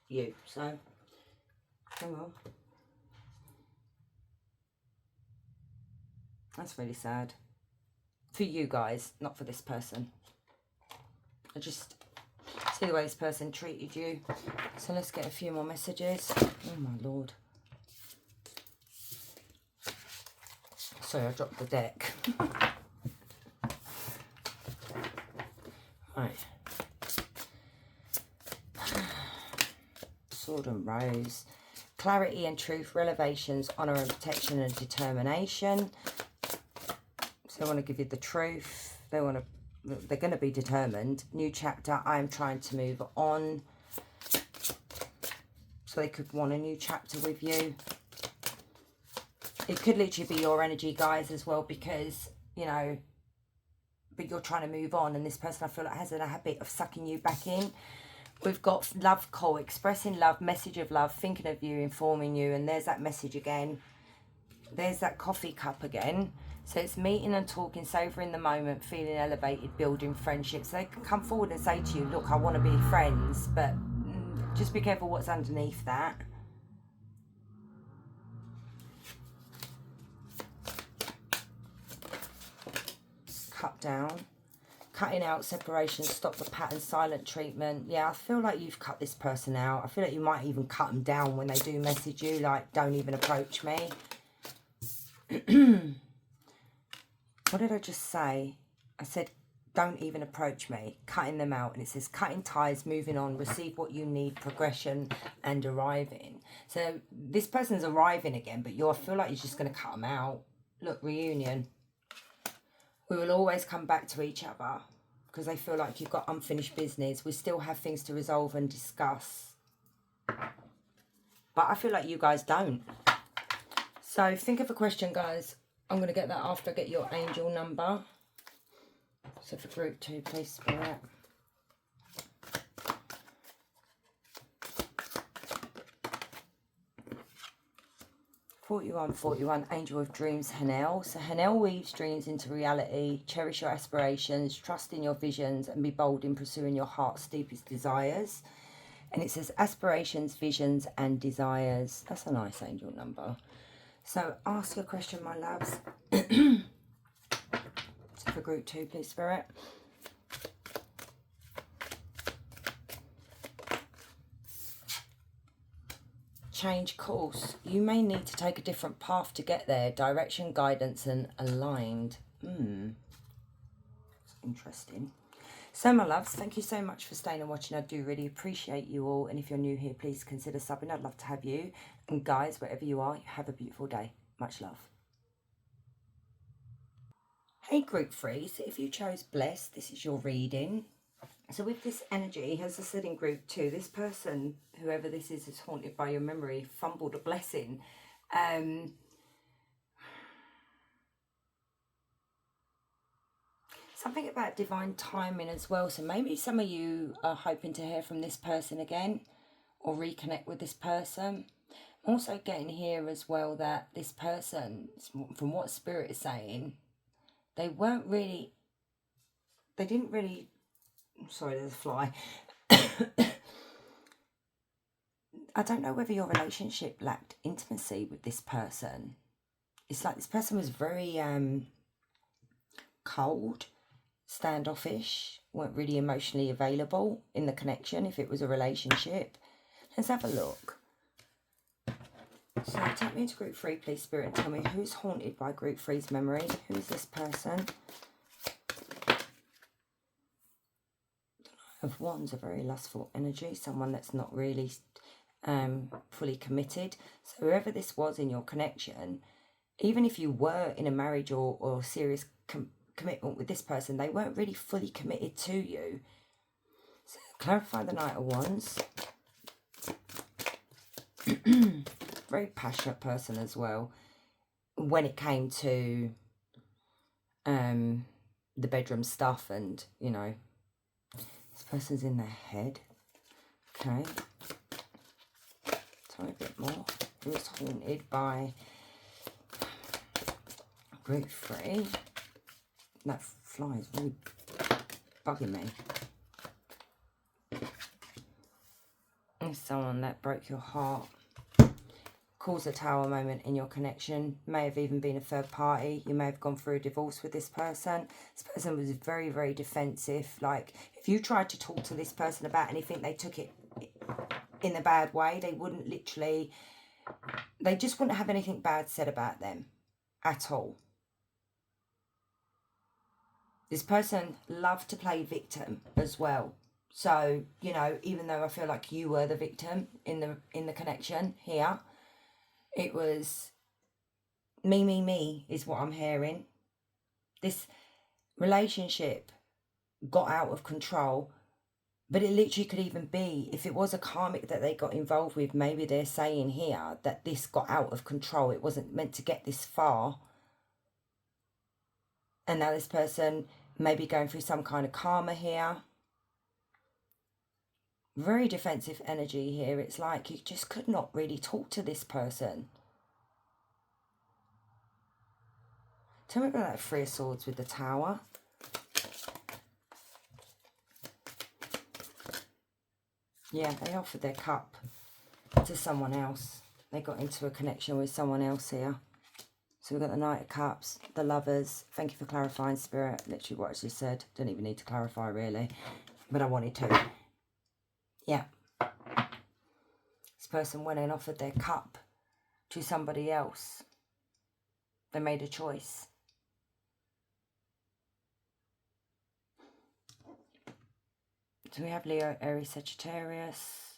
you. So, hang on. That's really sad. For you guys, not for this person. I just see the way this person treated you. So let's get a few more messages. Oh my Lord. Sorry, I dropped the deck. Right. Sword and Rose. Clarity and truth, revelations, honour and protection and determination. So they want to give you the truth. They're going to be determined. New chapter. I am trying to move on. So they could want a new chapter with you. It could literally be your energy, guys, as well, because, you know, but you're trying to move on, and this person, I feel like, has a habit of sucking you back in. We've got love call, expressing love, message of love, thinking of you, informing you, and there's that message again. There's that coffee cup again. So it's meeting and talking, savouring the moment, feeling elevated, building friendships. So they can come forward and say to you, look, I want to be friends, but just be careful what's underneath that. Cut down. Cutting out, separation, stop the pattern, silent treatment. Yeah, I feel like you've cut this person out. I feel like you might even cut them down when they do message you, like, don't even approach me. What did I just say? I said, don't even approach me. Cutting them out. And it says, cutting ties, moving on, receive what you need, progression, and arriving. So this person's arriving again, but I feel like you're just going to cut them out. Look, reunion. We will always come back to each other because they feel like you've got unfinished business. We still have things to resolve and discuss. But I feel like you guys don't. So think of a question, guys. I'm going to get that after I get your angel number. So for group 2, please, Spirit. 41, Angel of Dreams, Hanel. So Hanel weaves dreams into reality. Cherish your aspirations, trust in your visions, and be bold in pursuing your heart's deepest desires. And it says aspirations, visions, and desires. That's a nice angel number. So ask your question, my loves. For group 2, please, Spirit. Change course. You may need to take a different path to get there. Direction, guidance, and aligned. Interesting. So, my loves, thank you so much for staying and watching. I do really appreciate you all. And if you're new here, please consider subbing. I'd love to have you. And guys, wherever you are, have a beautiful day. Much love. Hey, group 3. So if you chose blessed, this is your reading. So with this energy, as I said in group 2, this person, whoever this is haunted by your memory, fumbled a blessing. Something about divine timing as well. So maybe some of you are hoping to hear from this person again or reconnect with this person. I'm also getting here as well that this person, from what Spirit is saying, they didn't really, sorry, there's a fly. I don't know whether your relationship lacked intimacy with this person. It's like this person was very cold, standoffish, weren't really emotionally available in the connection if it was a relationship. Let's have a look. So take me into group 3, please, Spirit, and tell me who's haunted by group 3's memory. Who's this person? Of Wands, a very lustful energy, someone that's not really fully committed. So whoever this was in your connection, even if you were in a marriage or serious commitment with this person, they weren't really fully committed to you. So clarify the Knight of Wands. Very passionate person as well when it came to the bedroom stuff, and you know, this person's in their head. Okay, tell me a bit more. Who's haunted by group 3? That fly is really bugging me. It's someone that broke your heart, caused a tower moment in your connection, may have even been a third party. You may have gone through a divorce with this person. This person was very, very defensive. Like, if you tried to talk to this person about anything, they took it in a bad way. They wouldn't literally, they just wouldn't have anything bad said about them at all. This person loved to play victim as well. So, you know, even though I feel like you were the victim in the connection here, it was me is what I'm hearing. This relationship got out of control, but it literally could even be, if it was a karmic that they got involved with, maybe they're saying here that this got out of control. It wasn't meant to get this far. And now this person may be going through some kind of karma here. Very defensive energy here. It's like you just could not really talk to this person. Tell me about that 3 of Swords with the Tower. Yeah, they offered their cup to someone else. They got into a connection with someone else here. So we've got the Knight of Cups, the Lovers. Thank you for clarifying, Spirit. Literally what I just said. Don't even need to clarify, really. But I wanted to. Yeah. This person went and offered their cup to somebody else. They made a choice. So we have Leo, Aries, Sagittarius,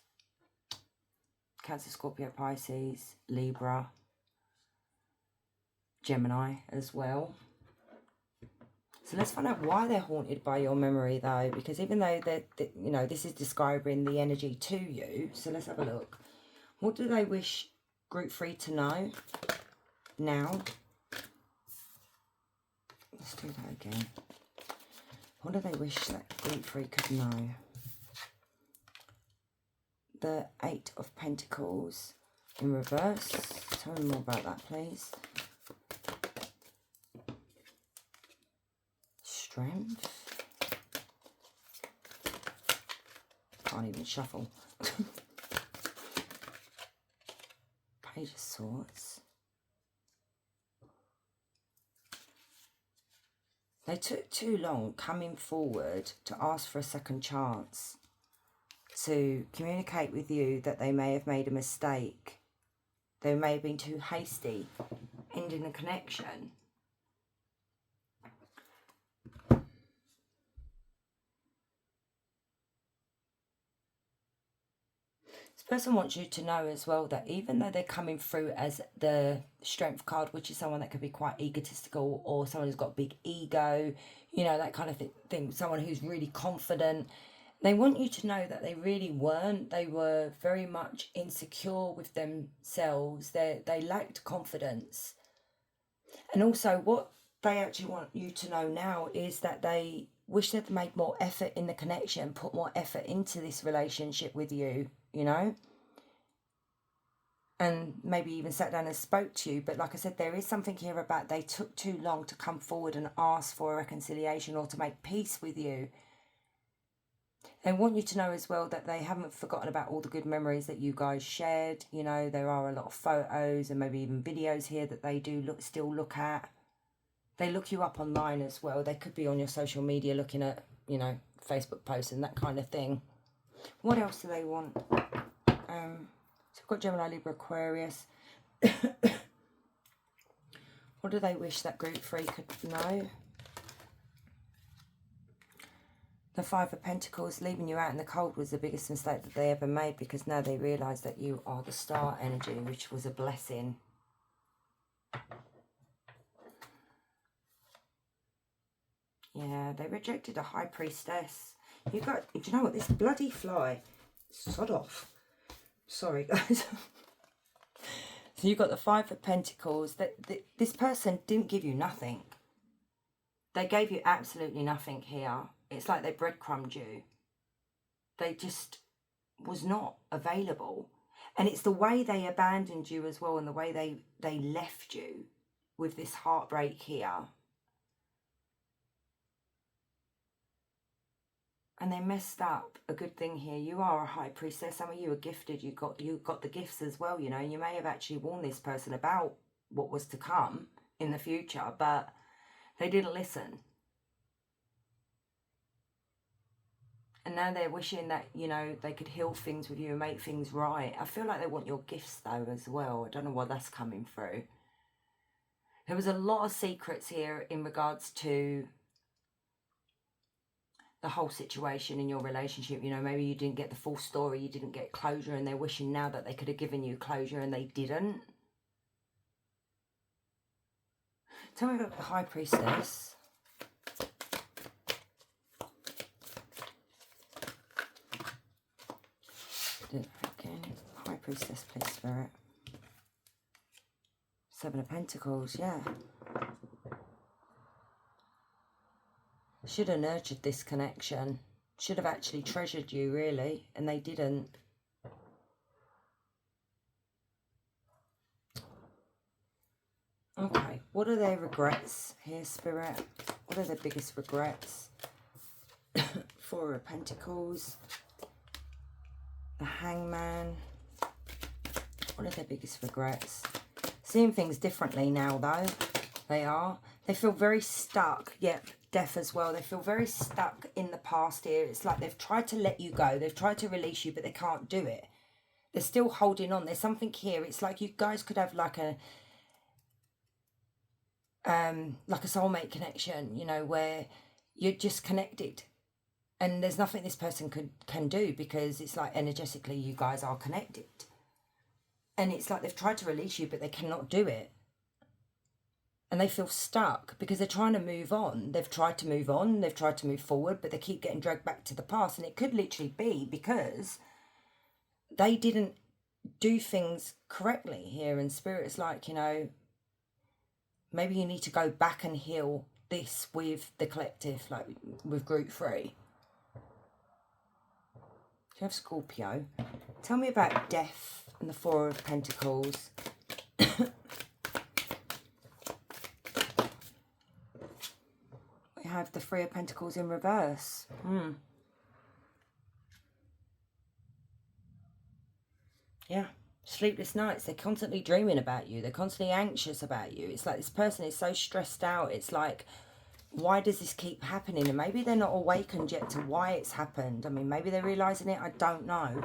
Cancer, Scorpio, Pisces, Libra, Gemini as well. So let's find out why they're haunted by your memory, though, because even though you know, this is describing the energy to you. So let's have a look. What do they wish group 3 to know now? Let's do that again. What do they wish that group 3 could know? The 8 of Pentacles, in reverse. Tell me more about that, please. Strength. Can't even shuffle. Page of Swords. They took too long coming forward to ask for a second chance, to communicate with you that they may have made a mistake. They may have been too hasty, ending the connection. This person wants you to know as well that even though they're coming through as the Strength card, which is someone that could be quite egotistical, or someone who's got a big ego, you know, that kind of thing, someone who's really confident, they want you to know that they really weren't. They were very much insecure with themselves. They lacked confidence. And also what they actually want you to know now is that they wish they'd made more effort in the connection, put more effort into this relationship with you, you know, and maybe even sat down and spoke to you. But like I said, there is something here about they took too long to come forward and ask for a reconciliation or to make peace with you. They want you to know as well that they haven't forgotten about all the good memories that you guys shared. You know, there are a lot of photos and maybe even videos here that they do still look at. They look you up online as well. They could be on your social media looking at, you know, Facebook posts and that kind of thing. What else do they want? So we've got Gemini, Libra, Aquarius. What do they wish that group 3 could know? The Five of Pentacles, leaving you out in the cold was the biggest mistake that they ever made, because now they realise that you are the star energy, which was a blessing. Yeah, they rejected a High Priestess. Do you know what, this bloody fly, sod off. Sorry, guys. So you've got the Five of Pentacles. This person didn't give you nothing. They gave you absolutely nothing here. It's like they breadcrumbed you. They just was not available. And it's the way they abandoned you as well, and the way they left you with this heartbreak here. And they messed up a good thing here. You are a High Priestess. Some of you are gifted. You got the gifts as well, you know. You may have actually warned this person about what was to come in the future, but they didn't listen. And now they're wishing that, you know, they could heal things with you and make things right. I feel like they want your gifts, though, as well. I don't know why that's coming through. There was a lot of secrets here in regards to the whole situation in your relationship. You know, maybe you didn't get the full story. You didn't get closure, and they're wishing now that they could have given you closure and they didn't. Tell me about the High Priestess. Again, High Priestess, please, Spirit. Seven of Pentacles, yeah. Should have nurtured this connection. Should have actually treasured you, really, and they didn't. Okay, what are their regrets here, Spirit? What are their biggest regrets? Four of Pentacles. The Hangman. What are their biggest regrets? Seeing things differently now, though. They are. They feel very stuck. Yep, Death as well. They feel very stuck in the past here. It's like they've tried to let you go. They've tried to release you, but they can't do it. They're still holding on. There's something here. It's like you guys could have like a soulmate connection, you know, where you're just connected. And there's nothing this person can do, because it's like energetically you guys are connected. And it's like they've tried to release you, but they cannot do it. And they feel stuck because they're trying to move on. They've tried to move on. They've tried to move forward, but they keep getting dragged back to the past. And it could literally be because they didn't do things correctly here. And Spirit's like, you know, maybe you need to go back and heal this with the collective, like with group 3. You have Scorpio. Tell me about death and the Four of Pentacles. We have the Three of Pentacles in reverse. Yeah. Sleepless nights. They're constantly dreaming about you. They're constantly anxious about you. It's like this person is so stressed out. It's like, why does this keep happening? And maybe they're not awakened yet to why it's happened. I mean, maybe they're realising it. I don't know.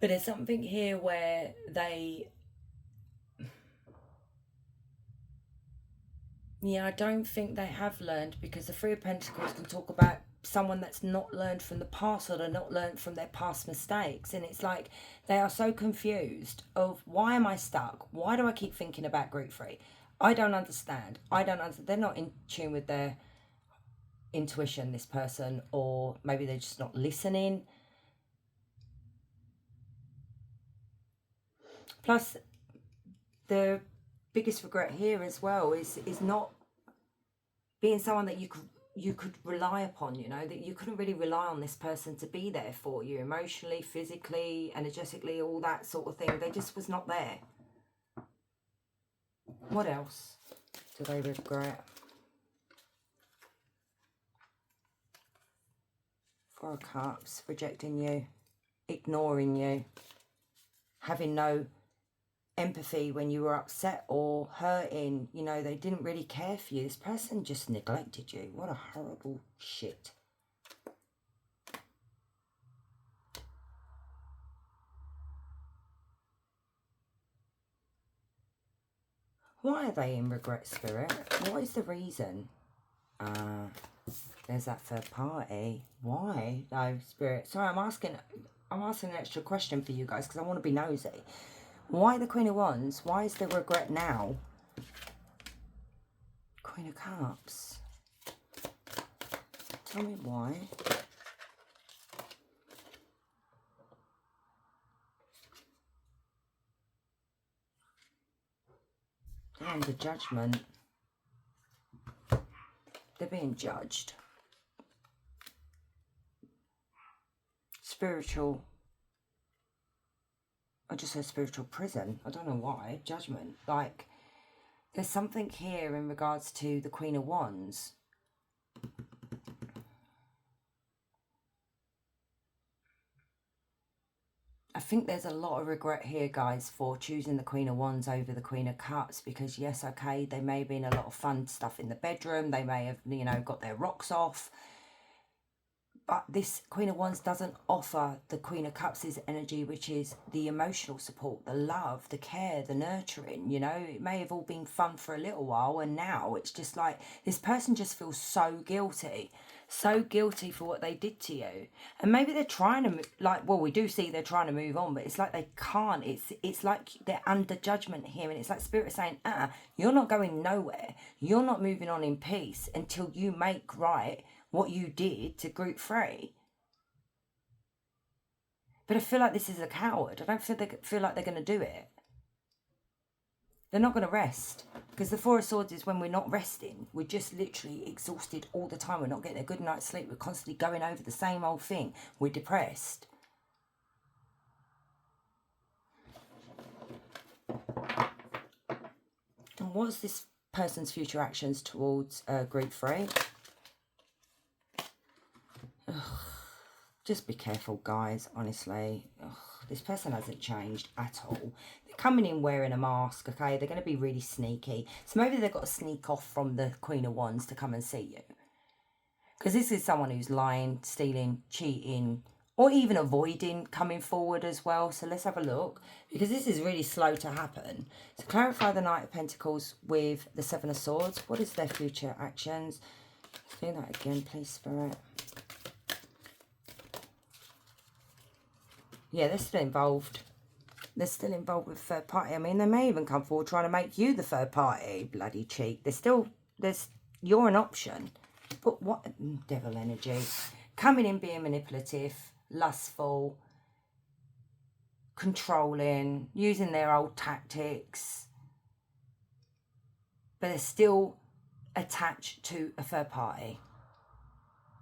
But there's something here where they... Yeah, I don't think they have learned, because the Three of Pentacles can talk about someone that's not learned from the past, or they're not learned from their past mistakes. And it's like they are so confused of, why am I stuck? Why do I keep thinking about group 3? I don't understand. They're not in tune with their intuition, this person, or maybe they're just not listening. Plus, the biggest regret here as well is not being someone that you could rely upon, you know, that you couldn't really rely on this person to be there for you emotionally, physically, energetically, all that sort of thing. They just was not there. What else do they regret? Four of Cups, rejecting you, ignoring you, having no empathy when you were upset or hurting. You know, they didn't really care for you. This person just neglected you. What a horrible shit. Why are they in regret, Spirit? What is the reason? There's that third party. Why? No, Spirit. Sorry, I'm asking an extra question for you guys because I want to be nosy. Why the Queen of Wands? Why is there regret now? Queen of Cups. Tell me why. They're under judgment. They're being judged. Spiritual. I just said spiritual prison. I don't know why. Judgment. Like, there's something here in regards to the Queen of Wands. I think there's a lot of regret here, guys, for choosing the Queen of Wands over the Queen of Cups, because yes, okay, they may have been a lot of fun stuff in the bedroom. They may have, you know, got their rocks off. But this Queen of Wands doesn't offer the Queen of Cups' energy, which is the emotional support, the love, the care, the nurturing. You know, it may have all been fun for a little while, and now it's just like this person just feels so guilty for what they did to you. And maybe they're trying to, like, well, we do see they're trying to move on, but it's like they can't. It's like they're under judgment here, and it's like Spirit is saying, you're not going nowhere. You're not moving on in peace until you make right what you did to group 3. But I feel like this is a coward. I don't feel like they're going to do it. They're not going to rest. Because the Four of Swords is when we're not resting. We're just literally exhausted all the time. We're not getting a good night's sleep. We're constantly going over the same old thing. We're depressed. And what's this person's future actions towards group 3? Ugh. Just be careful, guys, honestly. Ugh, this person hasn't changed at all. They're coming in wearing a mask, okay? They're going to be really sneaky. So maybe they've got to sneak off from the Queen of Wands to come and see you. Because this is someone who's lying, stealing, cheating, or even avoiding coming forward as well. So let's have a look, because this is really slow to happen. So clarify the Knight of Pentacles with the Seven of Swords. What is their future actions? Let's do that again, please, Spirit. Yeah, they're still involved. They're still involved with third party. I mean, they may even come forward trying to make you the third party. Bloody cheek. You're an option. But what? Devil energy. Coming in being manipulative, lustful, controlling, using their old tactics. But they're still attached to a third party.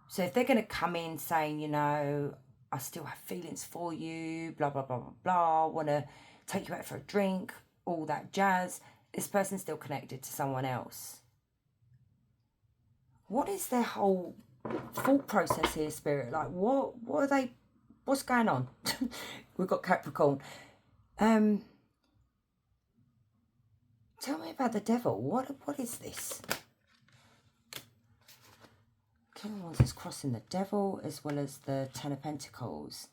So if they're going to come in saying, you know, I still have feelings for you, blah, blah, blah, blah, blah, want to take you out for a drink, all that jazz. This person's still connected to someone else. What is their whole thought process here, Spirit? Like, what are they, what's going on? We've got Capricorn. Tell me about the devil. What is this? King of Wands is crossing the devil as well as the Ten of Pentacles.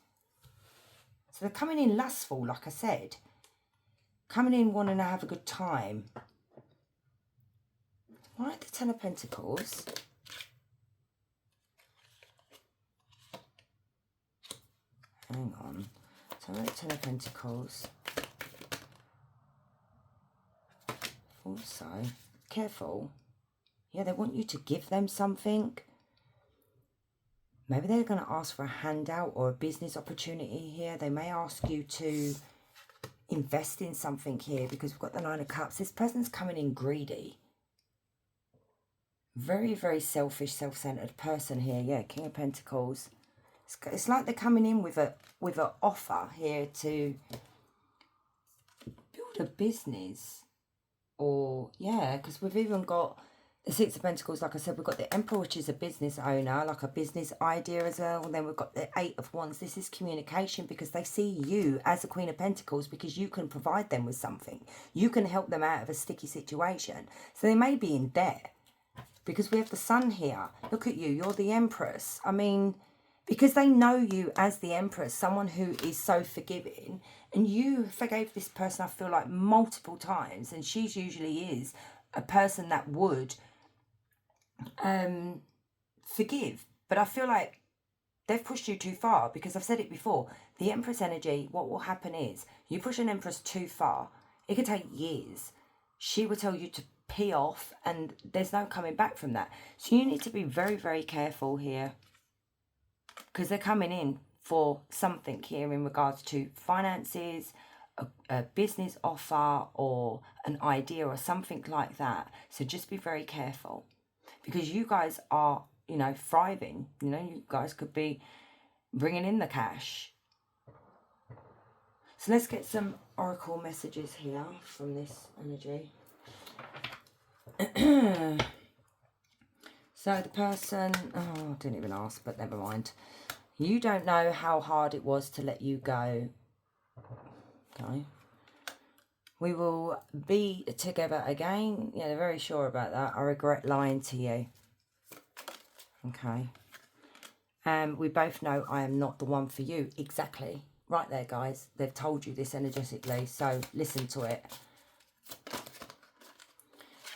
So they're coming in lustful, like I said. Coming in wanting to have a good time. Why the Ten of Pentacles? Hang on. So the Ten of Pentacles. Also, careful. Yeah, they want you to give them something. Maybe they're going to ask for a handout or a business opportunity here. They may ask you to invest in something here because we've got the Nine of Cups. This person's coming in greedy. Very, very selfish, self-centered person here. Yeah, King of Pentacles. It's like they're coming in with an offer here to build a business. Or, yeah, because we've even got the Six of Pentacles, like I said, we've got the Emperor, which is a business owner, like a business idea as well. And then we've got the Eight of Wands. This is communication because they see you as the Queen of Pentacles because you can provide them with something. You can help them out of a sticky situation. So they may be in debt because we have the Sun here. Look at you. You're the Empress. I mean, because they know you as the Empress, someone who is so forgiving. And you forgave this person, I feel like, multiple times. And she usually is a person that would forgive, but I feel like they've pushed you too far because I've said it before. The Empress energy, what will happen is you push an Empress too far, it could take years. She will tell you to pee off and there's no coming back from that. So you need to be very, very careful here because they're coming in for something here in regards to finances, a business offer or an idea or something like that. So just be very careful. Because you guys are, you know, thriving. You know, you guys could be bringing in the cash. So let's get some oracle messages here from this energy. So the person, oh, I didn't even ask, but never mind. You don't know how hard it was to let you go. Okay. We will be together again. Yeah, they're very sure about that. I regret lying to you. Okay. We both know I am not the one for you. Exactly. Right there, guys. They've told you this energetically, so listen to it.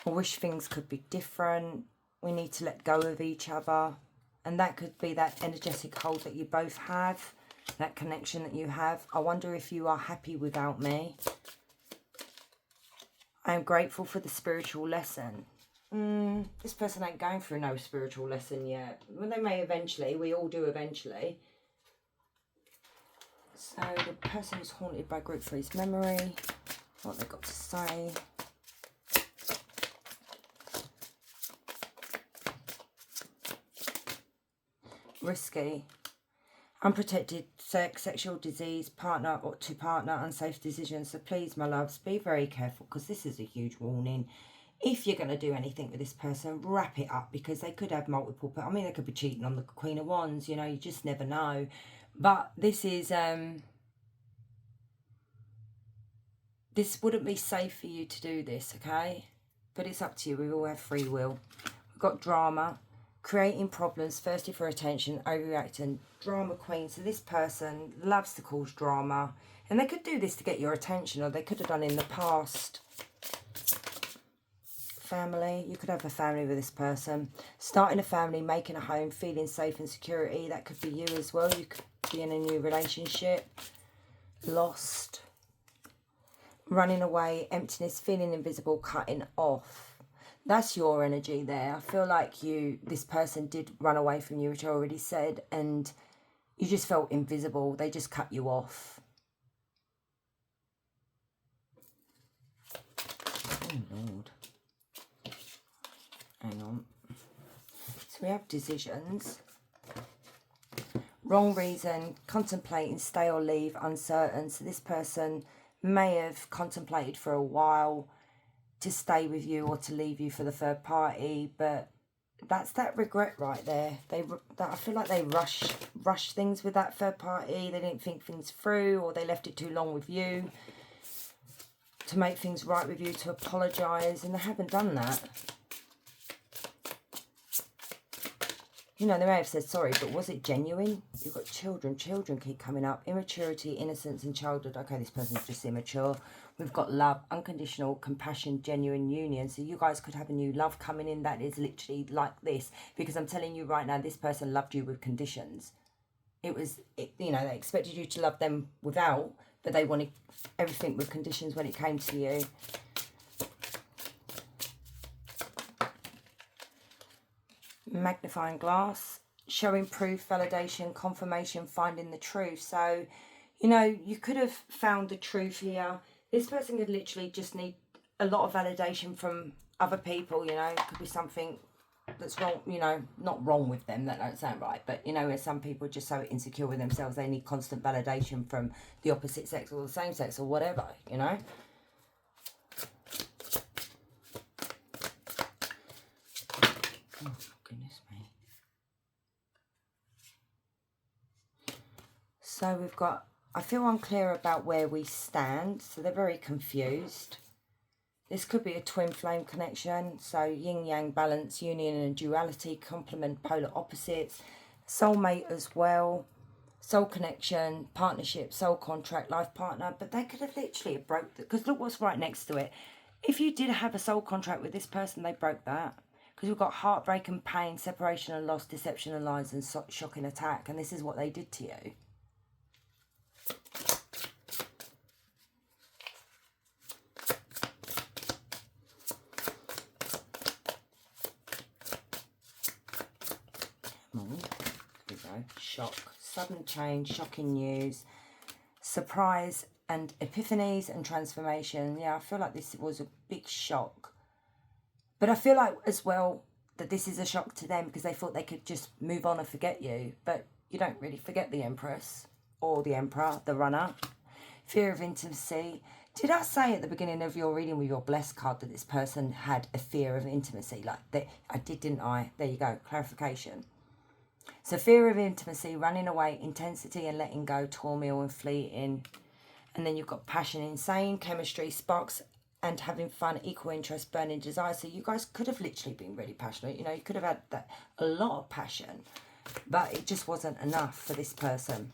I wish things could be different. We need to let go of each other. And that could be that energetic hold that you both have. That connection that you have. I wonder if you are happy without me. I am grateful for the spiritual lesson. This person ain't going through no spiritual lesson yet. Well, they may eventually. We all do eventually. So the person is haunted by group three's memory. What they've got to say. Risky. Unprotected sex, sexual disease, partner or to partner, unsafe decisions. So please, my loves, be very careful because this is a huge warning. If you're going to do anything with this person, wrap it up because they could have multiple. I mean, they could be cheating on the Queen of Wands. You know, you just never know. But this is this wouldn't be safe for you to do this, okay? But it's up to you. We all have free will. We've got drama. Creating problems, thirsty for attention, overreacting, drama queen. So this person loves to cause drama. And they could do this to get your attention, or they could have done in the past. Family. You could have a family with this person. Starting a family, making a home, feeling safe and security. That could be you as well. You could be in a new relationship. Lost. Running away, emptiness, feeling invisible, cutting off. That's your energy there. I feel like this person did run away from you, which I already said, and you just felt invisible. They just cut you off. Oh, Lord. Hang on. So we have decisions. Wrong reason, contemplating, stay or leave, uncertain. So this person may have contemplated for a while to stay with you or to leave you for the third party, but that's that regret right there. I feel like they rushed things with that third party. They didn't think things through, or they left it too long with you to make things right with you, to apologise, and they haven't done that. You know, they may have said sorry, but was it genuine? You've got children. Children keep coming up. Immaturity, innocence and childhood. Okay, this person's just immature. We've got love, unconditional, compassion, genuine union. So you guys could have a new love coming in that is literally like this. Because I'm telling you right now, this person loved you with conditions. You know, they expected you to love them without, but they wanted everything with conditions when it came to you. Magnifying glass, showing proof, validation, confirmation, finding the truth. So, you know, you could have found the truth here. This person could literally just need a lot of validation from other people, you know. It could be something that's wrong, you know, not wrong with them, that don't sound right, but, you know, where some people are just so insecure with themselves, they need constant validation from the opposite sex or the same sex or whatever, you know. So we've got, I feel unclear about where we stand. So they're very confused. This could be a twin flame connection. So yin yang, balance, union and duality, complement, polar opposites. Soulmate as well. Soul connection, partnership, soul contract, life partner. But they could have literally broke that. Because look what's right next to it. If you did have a soul contract with this person, they broke that. Because we've got heartbreak and pain, separation and loss, deception and lies, and shock and attack. And this is what they did to you. Here we go. Shock, sudden change, shocking news, surprise and epiphanies and transformation. Yeah, I feel like this was a big shock. But I feel like as well that this is a shock to them because they thought they could just move on and forget you. But you don't really forget the Empress or the Emperor, the Runner. Fear of intimacy. Did I say at the beginning of your reading with your blessed card that this person had a fear of intimacy? Like that, I did, didn't I? There you go, clarification. So fear of intimacy, running away, intensity and letting go, turmoil and fleeting. And then you've got passion, insane, chemistry, sparks and having fun, equal interest, burning desire. So you guys could have literally been really passionate. You know, you could have had that, a lot of passion, but it just wasn't enough for this person.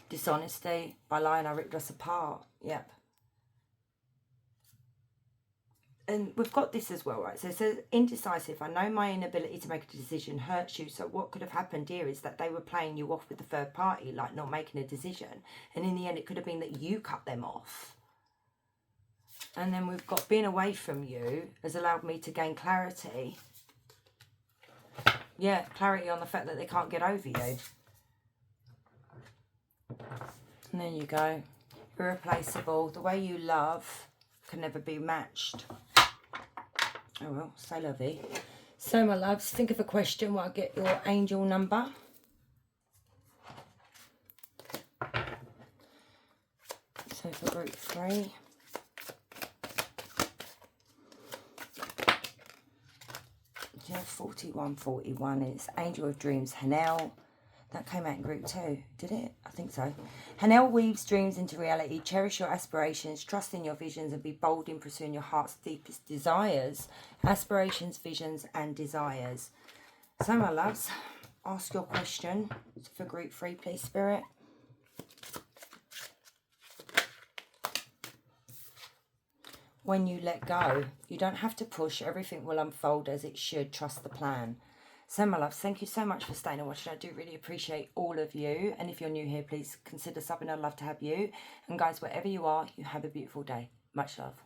Dishonesty, by lying I ripped us apart. Yep. And we've got this as well, right? So it says, indecisive. I know my inability to make a decision hurts you. So what could have happened here is that they were playing you off with the third party, like not making a decision. And in the end, it could have been that you cut them off. And then we've got being away from you has allowed me to gain clarity. Yeah, clarity on the fact that they can't get over you. And there you go. Irreplaceable. The way you love can never be matched. Oh well, say lovey. So my loves, think of a question while I get your angel number. So for group 3. Yeah, 4141. It's Angel of Dreams, Hanel. That came out in group 2, did it? I think so. Hanel weaves dreams into reality. Cherish your aspirations, trust in your visions, and be bold in pursuing your heart's deepest desires. Aspirations, visions, and desires. So, my loves, ask your question for group 3, please, Spirit. When you let go, you don't have to push. Everything will unfold as it should. Trust the plan. So, my loves, thank you so much for staying and watching. I do really appreciate all of you. And if you're new here, please consider subbing. I'd love to have you. And guys, wherever you are, you have a beautiful day. Much love.